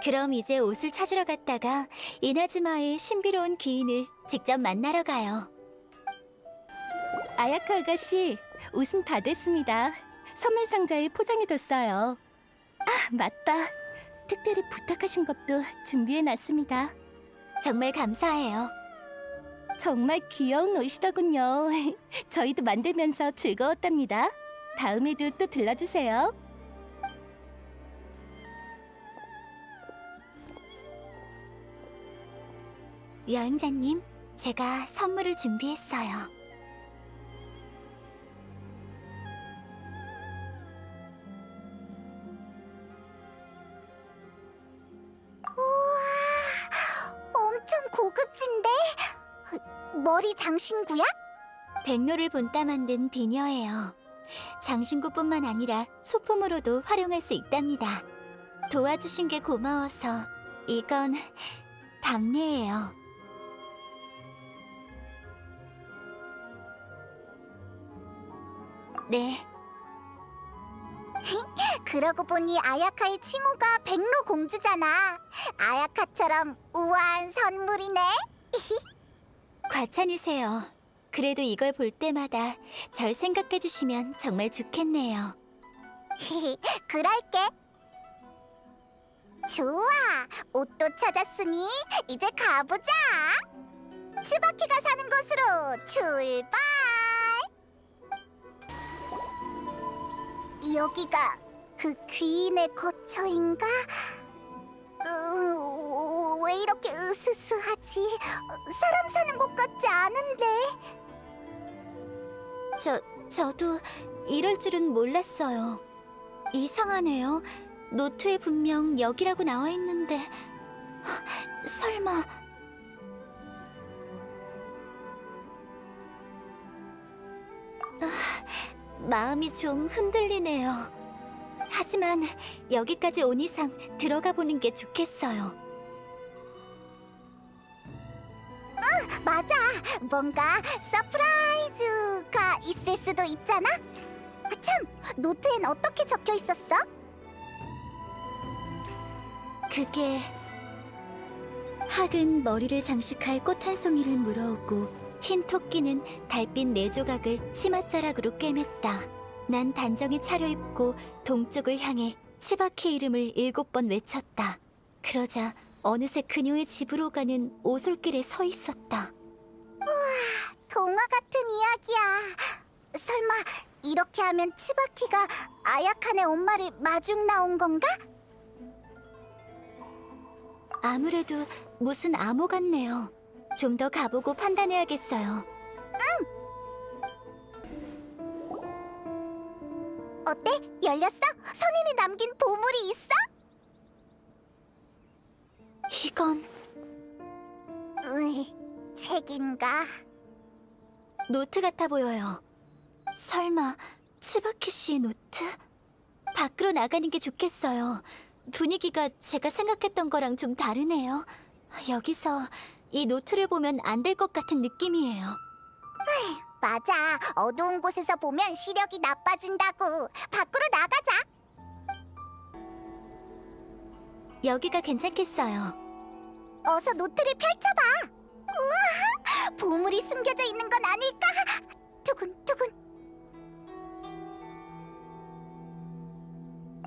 그럼 이제 옷을 찾으러 갔다가 이나즈마의 신비로운 귀인을 직접 만나러 가요. 아야카 아가씨, 옷은 다 됐습니다. 선물 상자에 포장해뒀어요. 아, 맞다. 특별히 부탁하신 것도 준비해놨습니다. 정말 감사해요. 정말 귀여운 옷이더군요. 저희도 만들면서 즐거웠답니다. 다음에도 또 들러주세요. 여행자님, 제가 선물을 준비했어요. 엄청 고급진데? 머리 장신구야? 백로를 본따 만든 비녀예요. 장신구뿐만 아니라 소품으로도 활용할 수 있답니다. 도와주신 게 고마워서 이건 답례예요. 네, 그러고 보니 아야카의 칭호가 백로 공주잖아. 아야카처럼 우아한 선물이네. 과찬이세요. 그래도 이걸 볼 때마다 절 생각해 주시면 정말 좋겠네요. 그럴게. 좋아. 옷도 찾았으니 이제 가보자. 츠바키가 사는 곳으로 출발. 여기가 그 귀인의 거처인가? 왜 이렇게 으스스하지? 사람 사는 곳 같지 않은데. 저도 이럴 줄은 몰랐어요. 이상하네요. 노트에 분명 여기라고 나와 있는데 설마 마음이 좀 흔들리네요. 하지만 여기까지 온 이상 들어가 보는 게 좋겠어요. 맞아. 뭔가 서프라이즈가 있을 수도 있잖아. 참, 노트엔 어떻게 적혀 있었어? 그게 학은 머리를 장식할 꽃 한 송이를 물어오고 흰 토끼는 달빛 네 조각을 치맛자락으로 꿰맸다. 난 단정히 차려입고 동쪽을 향해 치바키 이름을 7번 외쳤다. 그러자 어느새 그녀의 집으로 가는 오솔길에 서 있었다. 동화 같은 이야기야. 설마 이렇게 하면 치바키가 아야칸의 엄마를 마중 나온 건가? 아무래도 무슨 암호 같네요. 좀 더 가보고 판단해야겠어요. 어때? 열렸어? 선인이 남긴 보물이 있어? 이건 책인가? 노트 같아 보여요. 설마 치바키 씨의 노트? 밖으로 나가는 게 좋겠어요. 분위기가 제가 생각했던 거랑 좀 다르네요. 여기서 이 노트를 보면 안 될 것 같은 느낌이에요. 맞아. 어두운 곳에서 보면 시력이 나빠진다고. 밖으로 나가자. 여기가 괜찮겠어요. 어서 노트를 펼쳐봐. 우와, 보물이 숨겨져 있는 건 아닐까? 두근두근.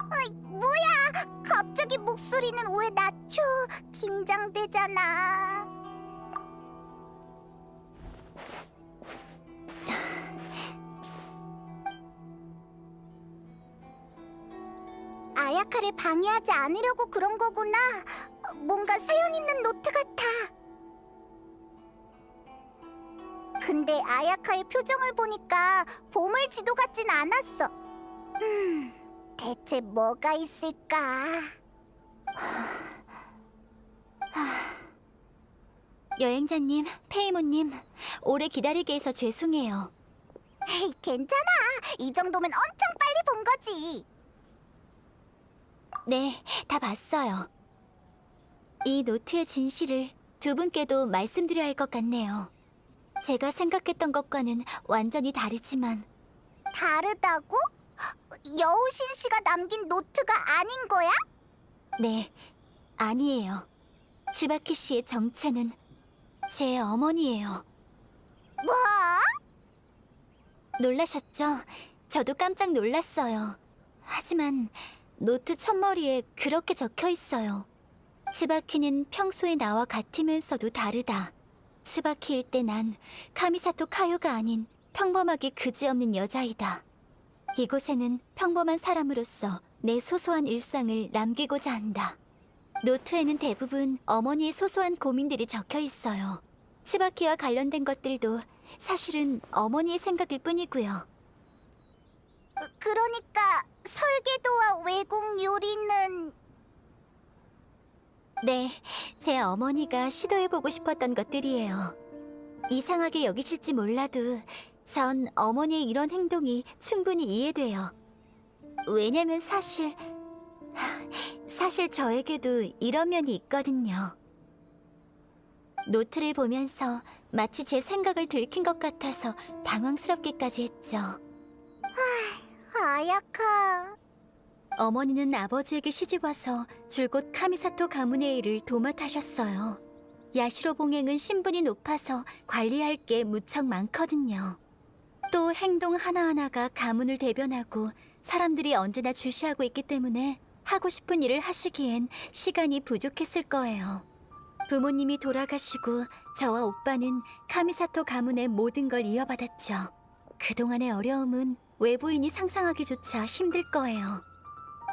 어이, 뭐야? 갑자기 목소리는 왜 낮춰? 긴장되잖아. 아야카를 방해하지 않으려고 그런 거구나. 뭔가 사연 있는 노트 같아. 근데 아야카의 표정을 보니까 보물 지도 같진 않았어. 대체 뭐가 있을까? 여행자님, 페이모님, 오래 기다리게 해서 죄송해요. 에이, 괜찮아. 이 정도면 엄청 빨리 본 거지. 네, 다 봤어요. 이 노트의 진실을 두 분께도 말씀드려야 할 것 같네요. 제가 생각했던 것과는 완전히 다르지만 다르다고? 여우신 씨가 남긴 노트가 아닌 거야? 네, 아니에요. 치바키 씨의 정체는 제 어머니예요. 뭐? 놀라셨죠? 저도 깜짝 놀랐어요. 하지만 노트 첫머리에 그렇게 적혀 있어요. 치바키는 평소에 나와 같으면서도 다르다. 치바키일 때 난 카미사토 카요가 아닌 평범하게 그지없는 여자이다. 이곳에는 평범한 사람으로서 내 소소한 일상을 남기고자 한다. 노트에는 대부분 어머니의 소소한 고민들이 적혀 있어요. 치바키와 관련된 것들도 사실은 어머니의 생각일 뿐이고요. 그러니까 설계도와 외국 요리는 네, 제 어머니가 시도해보고 싶었던 것들이에요. 이상하게 여기실지 몰라도 전 어머니의 이런 행동이 충분히 이해돼요. 왜냐면 사실 저에게도 이런 면이 있거든요. 노트를 보면서 마치 제 생각을 들킨 것 같아서 당황스럽기까지 했죠. 아야카. 어머니는 아버지에게 시집와서 줄곧 카미사토 가문의 일을 도맡아셨어요. 야시로 봉행은 신분이 높아서 관리할 게 무척 많거든요. 또 행동 하나하나가 가문을 대변하고 사람들이 언제나 주시하고 있기 때문에 하고 싶은 일을 하시기엔 시간이 부족했을 거예요. 부모님이 돌아가시고 저와 오빠는 카미사토 가문의 모든 걸 이어받았죠. 그동안의 어려움은 외부인이 상상하기조차 힘들 거예요.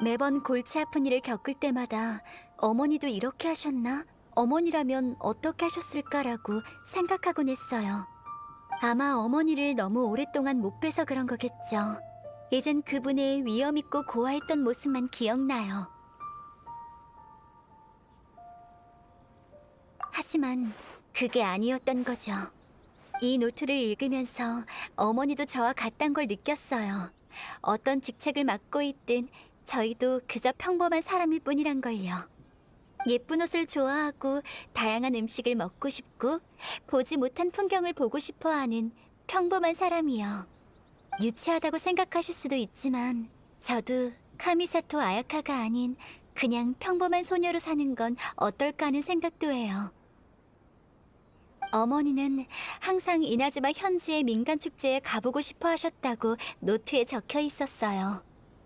매번 골치 아픈 일을 겪을 때마다 어머니도 이렇게 하셨나? 어머니라면 어떻게 하셨을까라고 생각하곤 했어요. 아마 어머니를 너무 오랫동안 못 뵈서 그런 거겠죠. 예전 그분의 위엄있고 고아했던 모습만 기억나요. 하지만 그게 아니었던 거죠. 이 노트를 읽으면서 어머니도 저와 같단 걸 느꼈어요. 어떤 직책을 맡고 있든 저희도 그저 평범한 사람일 뿐이란 걸요. 예쁜 옷을 좋아하고 다양한 음식을 먹고 싶고 보지 못한 풍경을 보고 싶어 하는 평범한 사람이요. 유치하다고 생각하실 수도 있지만 저도 카미사토 아야카가 아닌 그냥 평범한 소녀로 사는 건 어떨까 하는 생각도 해요. 어머니는 항상 이나즈마 현지의 민간 축제에 가보고 싶어 하셨다고 노트에 적혀 있었어요.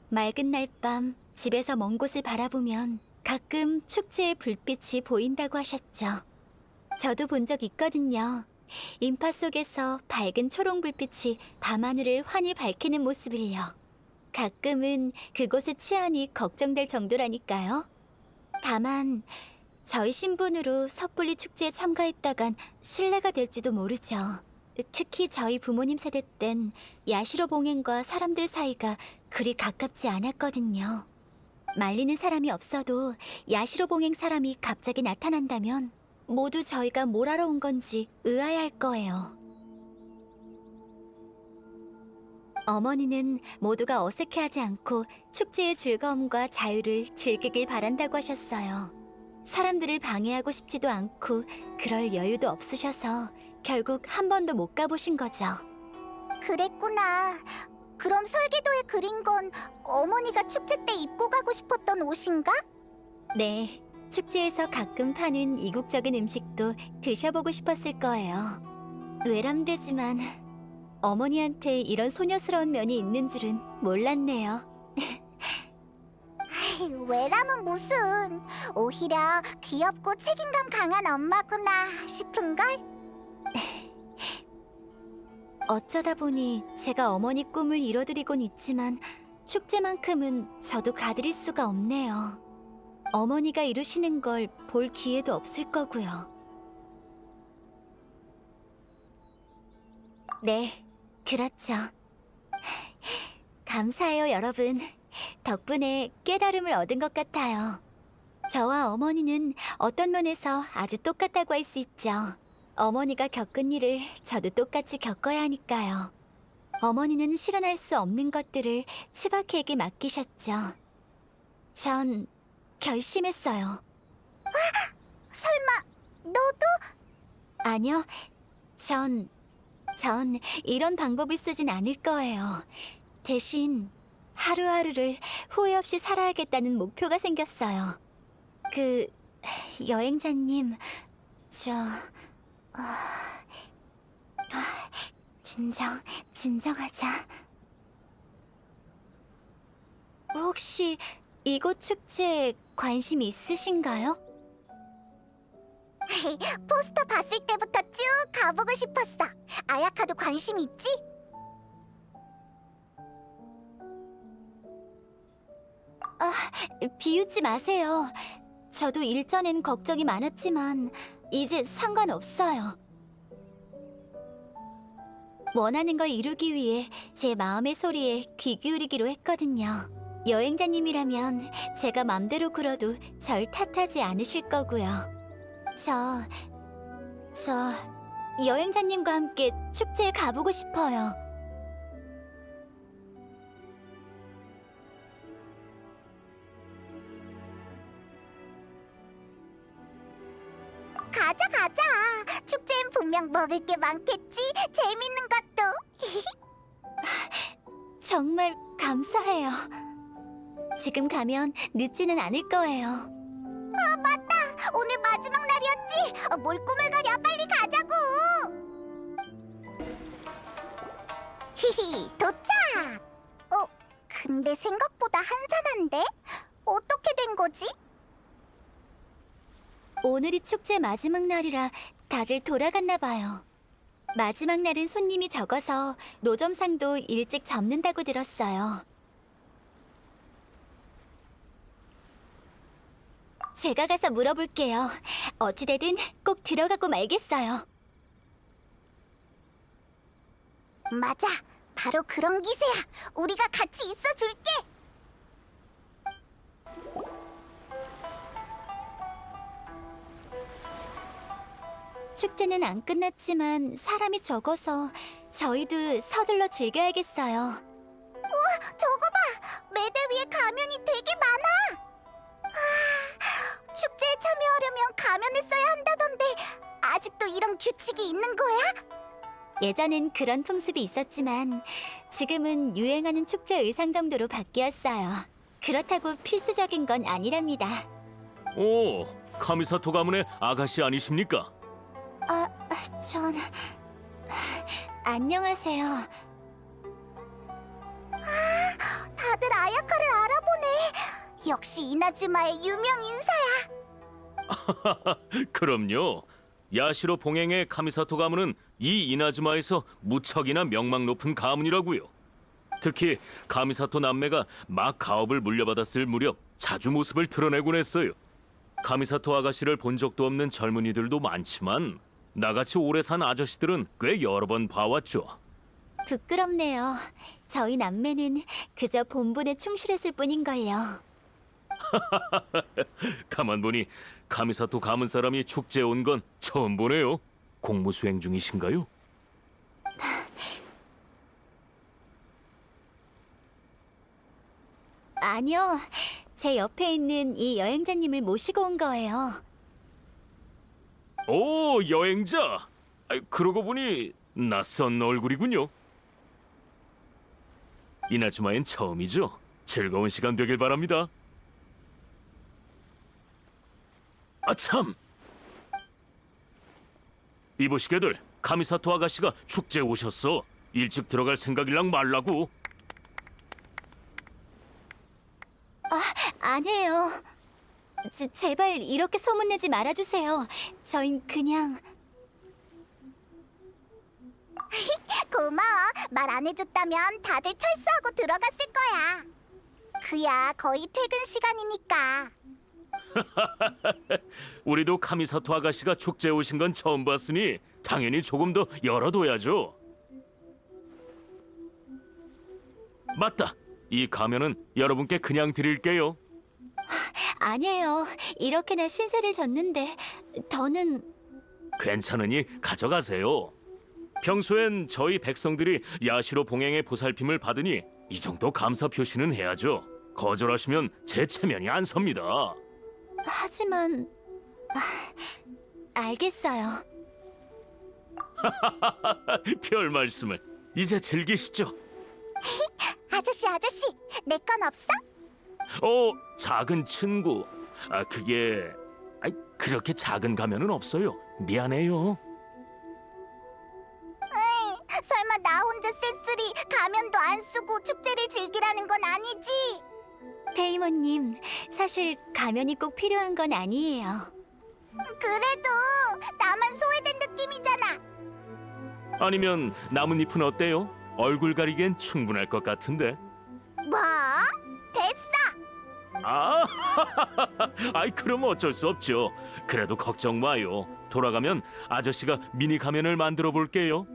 맑은 날 밤 집에서 먼 곳을 바라보면 가끔 축제의 불빛이 보인다고 하셨죠. 저도 본 적 있거든요. 인파 속에서 밝은 초록 불빛이 밤하늘을 환히 밝히는 모습을요. 가끔은 그곳의 치안이 걱정될 정도라니까요. 다만 저희 신분으로 섣불리 축제에 참가했다간 실례가 될지도 모르죠. 특히 저희 부모님 세대 땐 야시로 봉행과 사람들 사이가 그리 가깝지 않았거든요. 말리는 사람이 없어도 야시로 봉행 사람이 갑자기 나타난다면 모두 저희가 뭘 하러 온 건지 의아해할 거예요. 어머니는 모두가 어색해하지 않고 축제의 즐거움과 자유를 즐기길 바란다고 하셨어요. 사람들을 방해하고 싶지도 않고 그럴 여유도 없으셔서 결국 한 번도 못 가보신 거죠. 그랬구나. 그럼 설계도에 그린 건 어머니가 축제 때 입고 가고 싶었던 옷인가? 네, 축제에서 가끔 파는 이국적인 음식도 드셔보고 싶었을 거예요. 외람되지만 어머니한테 이런 소녀스러운 면이 있는 줄은 몰랐네요. 아이, 외람은 무슨. 오히려 귀엽고 책임감 강한 엄마구나 싶은걸? 어쩌다 보니 제가 어머니 꿈을 이뤄드리곤 있지만 축제만큼은 저도 가드릴 수가 없네요. 어머니가 이루시는 걸 볼 기회도 없을 거고요. 네, 그렇죠. 감사해요, 여러분. 덕분에 깨달음을 얻은 것 같아요. 저와 어머니는 어떤 면에서 아주 똑같다고 할 수 있죠. 어머니가 겪은 일을 저도 똑같이 겪어야 하니까요. 어머니는 실현할 수 없는 것들을 치바키에게 맡기셨죠. 전 결심했어요. 설마 너도? 아니요, 전 이런 방법을 쓰진 않을 거예요. 대신 하루하루를 후회 없이 살아야겠다는 목표가 생겼어요. 여행자님, 진정하자. 혹시 이곳 축제에 관심 있으신가요? 포스터 봤을 때부터 쭉 가보고 싶었어. 아야카도 관심 있지? 비웃지 마세요. 저도 일전엔 걱정이 많았지만 이제 상관없어요. 원하는 걸 이루기 위해 제 마음의 소리에 귀 기울이기로 했거든요. 여행자님이라면 제가 맘대로 굴어도 절 탓하지 않으실 거고요. 저 여행자님과 함께 축제에 가보고 싶어요. 가자. 축제엔 분명 먹을 게 많겠지. 재밌는 것도. 정말 감사해요. 지금 가면 늦지는 않을 거예요. 오늘 마지막 날이었지. 뭘 꾸물거려. 빨리 가자고. 히히, 도착. 근데 생각보다 한산한데? 어떻게 된 거지? 오늘이 축제 마지막 날이라 다들 돌아갔나 봐요. 마지막 날은 손님이 적어서 노점상도 일찍 접는다고 들었어요. 제가 가서 물어볼게요. 어찌되든 꼭 들어가고 말겠어요. 맞아. 바로 그런 기세야. 우리가 같이 있어줄게. 축제는 안 끝났지만 사람이 적어서 저희도 서둘러 즐겨야겠어요. 저거 봐! 매대 위에 가면이 되게 많아! 축제에 참여하려면 가면을 써야 한다던데 아직도 이런 규칙이 있는 거야? 예전엔 그런 풍습이 있었지만 지금은 유행하는 축제 의상 정도로 바뀌었어요. 그렇다고 필수적인 건 아니랍니다. 오, 카미사토 가문의 아가씨 아니십니까? 전... 안녕하세요. 다들 아야카를 알아보네. 역시 이나즈마의 유명 인사야. 그럼요. 야시로 봉행의 카미사토 가문은 이 이나즈마에서 무척이나 명망 높은 가문이라고요. 특히 카미사토 남매가 막 가업을 물려받았을 무렵 자주 모습을 드러내곤 했어요. 카미사토 아가씨를 본 적도 없는 젊은이들도 많지만 나같이 오래 산 아저씨들은 꽤 여러 번 봐왔죠. 부끄럽네요. 저희 남매는 그저 본분에 충실했을 뿐인걸요. 가만 보니 카미사토 가문 사람이 축제에 온 건 처음 보네요. 공무 수행 중이신가요? 아니요. 제 옆에 있는 이 여행자님을 모시고 온 거예요. 오, 여행자. 그러고 보니 낯선 얼굴이군요. 이나즈마엔 처음이죠. 즐거운 시간 되길 바랍니다. 아참! 이보시게들, 카미사토 아가씨가 축제에 오셨어. 일찍 들어갈 생각일랑 말라고. 아니에요. 제발 이렇게 소문내지 말아주세요. 저흰 그냥... 고마워. 말 안 해줬다면 다들 철수하고 들어갔을 거야. 그야 거의 퇴근 시간이니까. 우리도 카미사토 아가씨가 축제에 오신 건 처음 봤으니 당연히 조금 더 열어둬야죠. 맞다. 이 가면은 여러분께 그냥 드릴게요. 아니에요. 이렇게나 신세를 졌는데 더는... 괜찮으니 가져가세요. 평소엔 저희 백성들이 야시로 봉행의 보살핌을 받으니 이 정도 감사 표시는 해야죠. 거절하시면 제 체면이 안 섭니다. 하지만... 알겠어요. 별 말씀을. 이제 즐기시죠. 아저씨, 내 건 없어? 작은 친구. 그게... 그렇게 작은 가면은 없어요. 미안해요. 설마 나 혼자 쓸쓸히 가면도 안 쓰고 축제를 즐기라는 건 아니지? 페이모님, 사실 가면이 꼭 필요한 건 아니에요. 그래도 나만 소외된 느낌이잖아. 아니면 나뭇잎은 어때요? 얼굴 가리기엔 충분할 것 같은데. 뭐? 됐어. 그럼 어쩔 수 없죠. 그래도 걱정 마요. 돌아가면 아저씨가 미니 가면을 만들어 볼게요.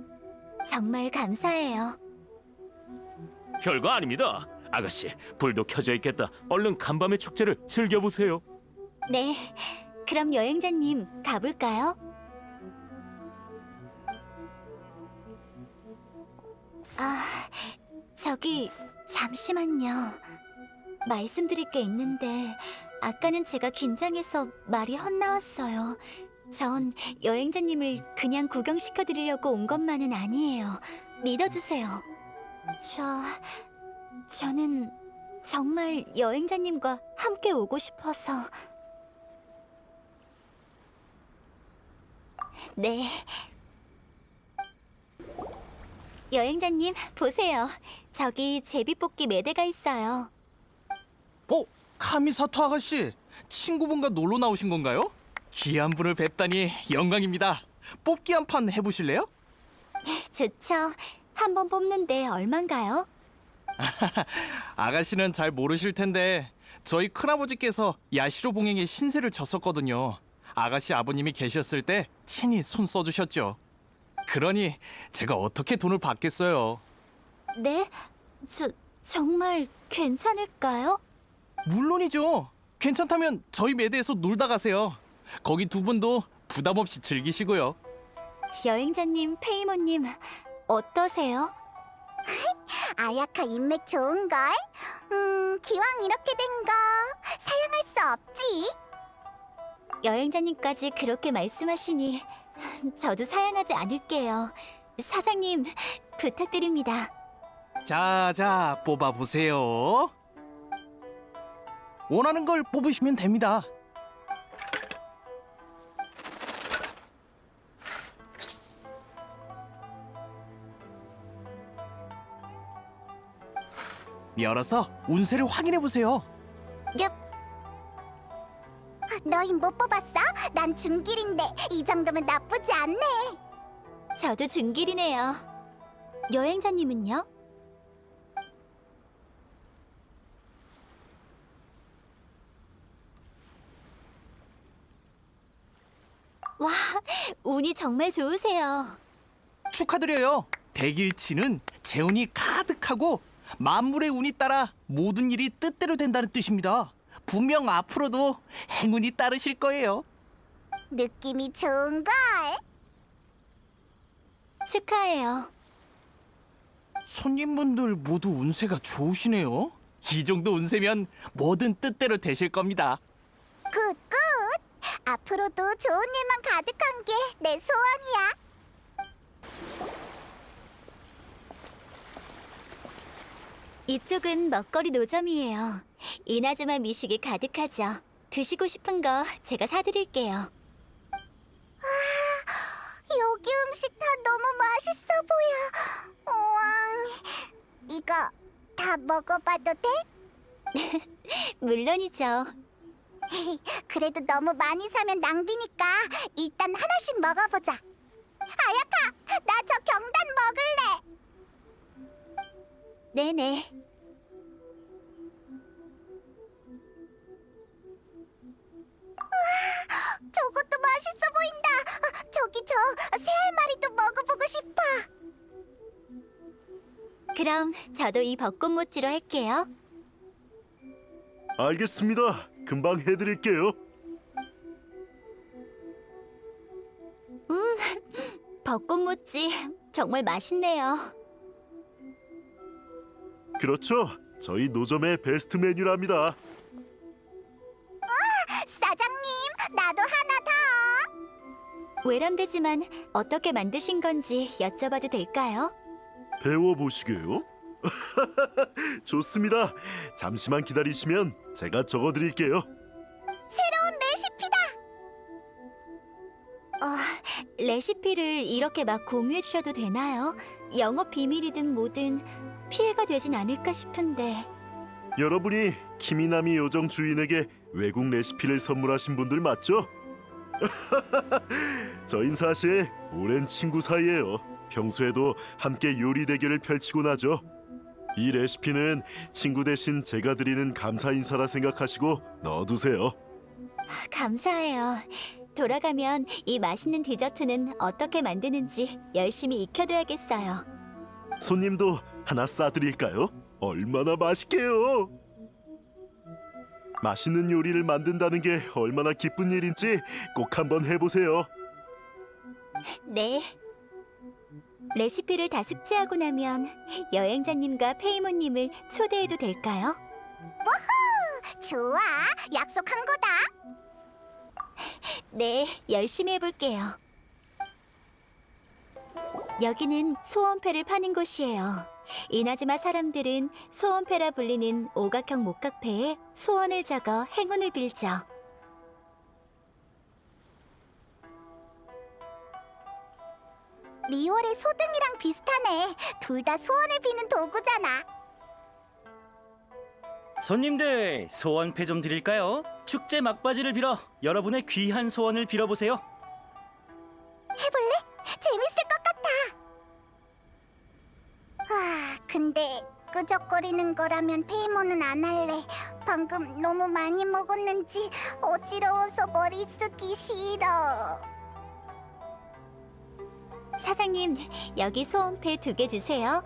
정말 감사해요. 별거 아닙니다. 아가씨, 불도 켜져 있겠다. 얼른 간밤의 축제를 즐겨보세요. 네, 그럼 여행자님 가볼까요? 저기 잠시만요. 말씀드릴 게 있는데 아까는 제가 긴장해서 말이 헛나왔어요. 전 여행자님을 그냥 구경시켜드리려고 온 것만은 아니에요. 믿어주세요. 저는 정말 여행자님과 함께 오고 싶어서... 네. 여행자님, 보세요. 저기 제비뽑기 매대가 있어요. 카미사토 아가씨, 친구분과 놀러 나오신 건가요? 귀한 분을 뵙다니 영광입니다. 뽑기 한 판 해보실래요? 좋죠. 한 번 뽑는데 얼만가요? 아가씨는 잘 모르실 텐데 저희 큰아버지께서 야시로 봉행에 신세를 졌었거든요. 아가씨 아버님이 계셨을 때 친히 손 써주셨죠. 그러니 제가 어떻게 돈을 받겠어요. 네? 정말 괜찮을까요? 물론이죠. 괜찮다면 저희 매대에서 놀다 가세요. 거기 두 분도 부담 없이 즐기시고요. 여행자님, 페이모님, 어떠세요? 아야카 인맥 좋은걸? 기왕 이렇게 된 거 사양할 수 없지. 여행자님까지 그렇게 말씀하시니 저도 사양하지 않을게요. 사장님, 부탁드립니다. 자, 뽑아보세요. 원하는 걸 뽑으시면 됩니다. 열어서 운세를 확인해 보세요. 얍. 너희 못 뽑았어? 난 중길인데 이 정도면 나쁘지 않네. 저도 중길이네요. 여행자님은요? 와, 운이 정말 좋으세요. 축하드려요. 백일치는 재운이 가득하고 만물의 운이 따라 모든 일이 뜻대로 된다는 뜻입니다. 분명 앞으로도 행운이 따르실 거예요. 느낌이 좋은걸? 축하해요. 손님분들 모두 운세가 좋으시네요. 이 정도 운세면 뭐든 뜻대로 되실 겁니다. 굿굿. 앞으로도 좋은 일만 가득한 게 내 소원이야. 이쪽은 먹거리 노점이에요. 이나즈마 미식이 가득하죠. 드시고 싶은 거 제가 사드릴게요. 여기 음식 다 너무 맛있어 보여. 우왕. 이거 다 먹어봐도 돼? 물론이죠. 그래도 너무 많이 사면 낭비니까 일단 하나씩 먹어보자. 아야카, 나 저 경단 먹을래. 네네. 저것도 맛있어 보인다. 저기 저 새 알마리도 먹어보고 싶어. 그럼 저도 이 벚꽃모찌로 할게요. 알겠습니다. 금방 해드릴게요. 벚꽃모찌 정말 맛있네요. 그렇죠. 저희 노점의 베스트 메뉴랍니다. 사장님, 나도 하나 더. 외람되지만 어떻게 만드신 건지 여쭤봐도 될까요? 배워보시게요. 좋습니다. 잠시만 기다리시면 제가 적어드릴게요. 새로운 레시피다. 레시피를 이렇게 막 공유해 주셔도 되나요? 영업 비밀이든 뭐든 피해가 되진 않을까 싶은데. 여러분이 키미나미 요정 주인에게 외국 레시피를 선물하신 분들 맞죠? 저흰 사실 오랜 친구 사이예요. 평소에도 함께 요리 대결을 펼치곤 하죠. 이 레시피는 친구 대신 제가 드리는 감사 인사라 생각하시고 넣어두세요. 감사해요. 돌아가면 이 맛있는 디저트는 어떻게 만드는지 열심히 익혀둬야겠어요. 손님도 하나 싸드릴까요? 얼마나 맛있게요. 맛있는 요리를 만든다는 게 얼마나 기쁜 일인지 꼭 한번 해보세요. 네. 레시피를 다 숙지하고 나면 여행자님과 페이모님을 초대해도 될까요? 좋아, 약속한 거다. 네, 열심히 해볼게요. 여기는 소원패를 파는 곳이에요. 이나즈마 사람들은 소원패라 불리는 오각형 목각패에 소원을 적어 행운을 빌죠. 리월의 소등이랑 비슷하네. 둘 다 소원을 비는 도구잖아. 손님들, 소원패 좀 드릴까요? 축제 막바지를 빌어 여러분의 귀한 소원을 빌어보세요. 해볼래? 재밌을 것 같아. 근데 끄적거리는 거라면 페이모는 안 할래. 방금 너무 많이 먹었는지 어지러워서 머리 쓰기 싫어. 사장님, 여기 소원패 2개 주세요.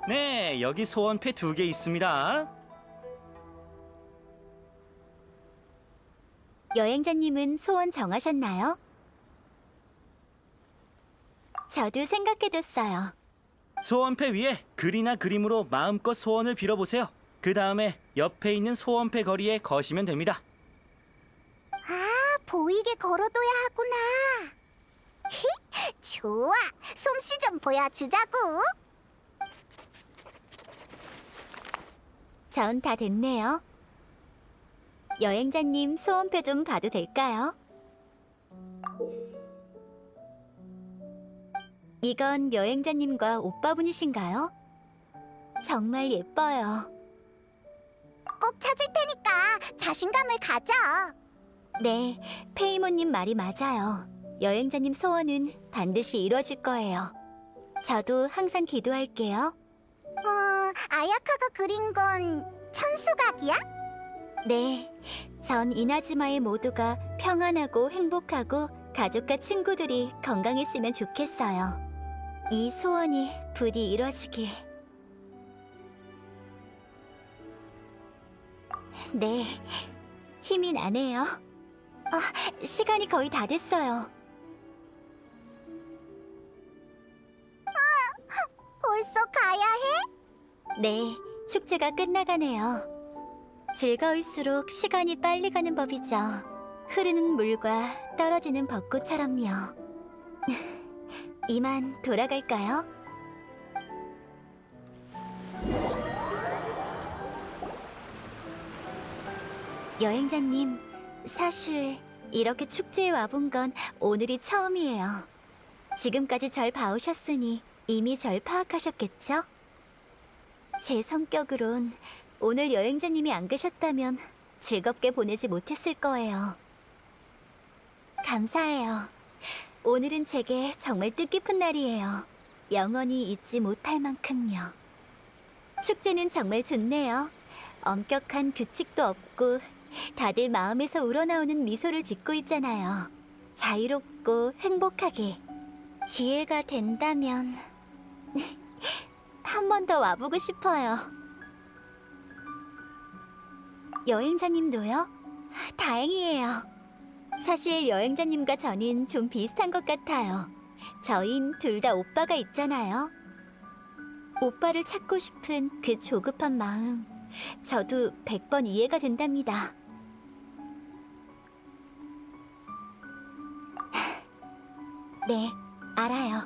네, 여기 소원패 2개 있습니다. 여행자님은 소원 정하셨나요? 저도 생각해뒀어요. 소원패 위에 글이나 그림으로 마음껏 소원을 빌어보세요. 그 다음에 옆에 있는 소원패 거리에 거시면 됩니다. 아, 보이게 걸어둬야 하구나. 히, 좋아. 솜씨 좀 보여주자고. 전 다 됐네요. 여행자님 소원표 좀 봐도 될까요? 이건 여행자님과 오빠분이신가요? 정말 예뻐요. 꼭 찾을 테니까 자신감을 가져. 네, 페이모님 말이 맞아요. 여행자님 소원은 반드시 이루어질 거예요. 저도 항상 기도할게요. 아야카가 그린 건 천수각이야? 네, 전 이나즈마의 모두가 평안하고 행복하고 가족과 친구들이 건강했으면 좋겠어요. 이 소원이 부디 이루어지길. 네, 힘이 나네요. 시간이 거의 다 됐어요. 벌써 가야 해? 네, 축제가 끝나가네요. 즐거울수록 시간이 빨리 가는 법이죠. 흐르는 물과 떨어지는 벚꽃처럼요. 이만 돌아갈까요? 여행자님, 사실 이렇게 축제에 와본 건 오늘이 처음이에요. 지금까지 절 봐오셨으니 이미 절 파악하셨겠죠? 제 성격으론 오늘 여행자님이 안 계셨다면 즐겁게 보내지 못했을 거예요. 감사해요. 오늘은 제게 정말 뜻깊은 날이에요. 영원히 잊지 못할 만큼요. 축제는 정말 좋네요. 엄격한 규칙도 없고 다들 마음에서 우러나오는 미소를 짓고 있잖아요. 자유롭고 행복하게. 기회가 된다면 한 번 더 와보고 싶어요. 여행자님도요? 다행이에요. 사실 여행자님과 저는 좀 비슷한 것 같아요. 저흰 둘 다 오빠가 있잖아요. 오빠를 찾고 싶은 그 조급한 마음, 저도 100번 이해가 된답니다. 네, 알아요.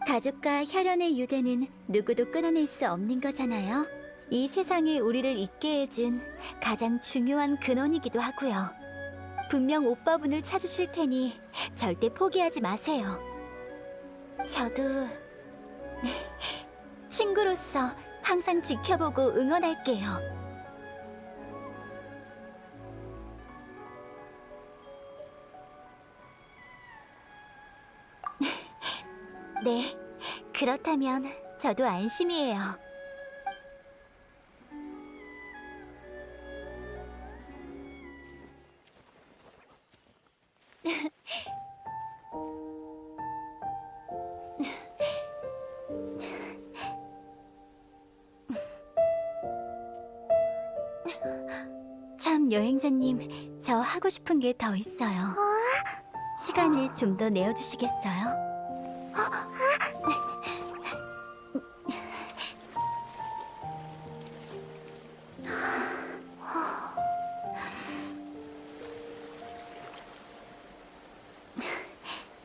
가족과 혈연의 유대는 누구도 끊어낼 수 없는 거잖아요. 이 세상에 우리를 있게 해준 가장 중요한 근원이기도 하고요. 분명 오빠분을 찾으실 테니 절대 포기하지 마세요. 저도 친구로서 항상 지켜보고 응원할게요. 네, 그렇다면 저도 안심이에요. 참, 여행자님, 저 하고 싶은 게 더 있어요. 시간을 좀 더 내어주시겠어요?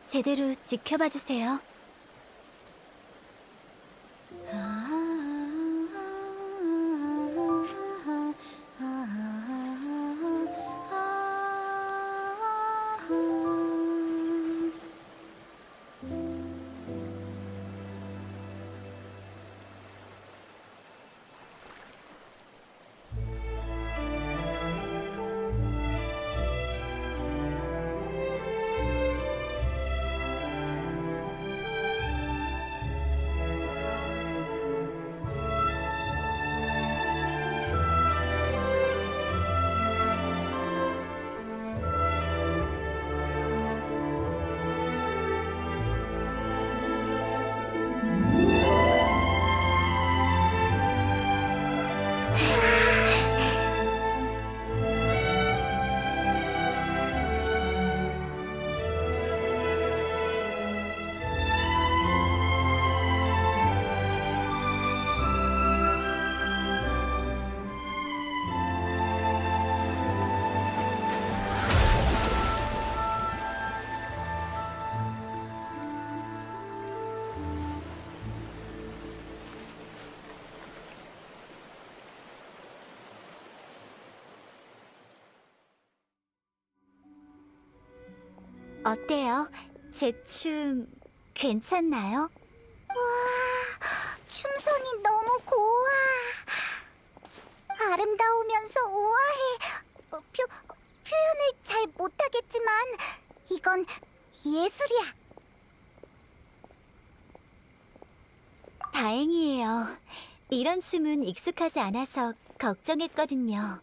제대로 지켜봐 주세요. 어때요? 제 춤 괜찮나요? 춤선이 너무 고와. 아름다우면서 우아해. 표현을 잘 못하겠지만 이건 예술이야. 다행이에요. 이런 춤은 익숙하지 않아서 걱정했거든요.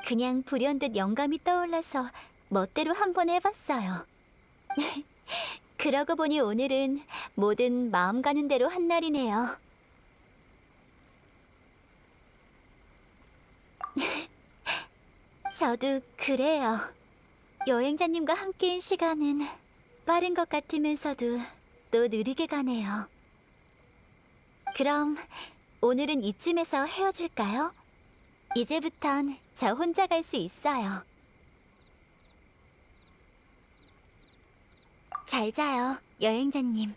그냥 불현듯 영감이 떠올라서 멋대로 한번 해봤어요. 그러고 보니 오늘은 뭐든 마음 가는 대로 한 날이네요. 저도 그래요. 여행자님과 함께인 시간은 빠른 것 같으면서도 또 느리게 가네요. 그럼 오늘은 이쯤에서 헤어질까요? 이제부턴 저 혼자 갈 수 있어요. 잘 자요, 여행자님.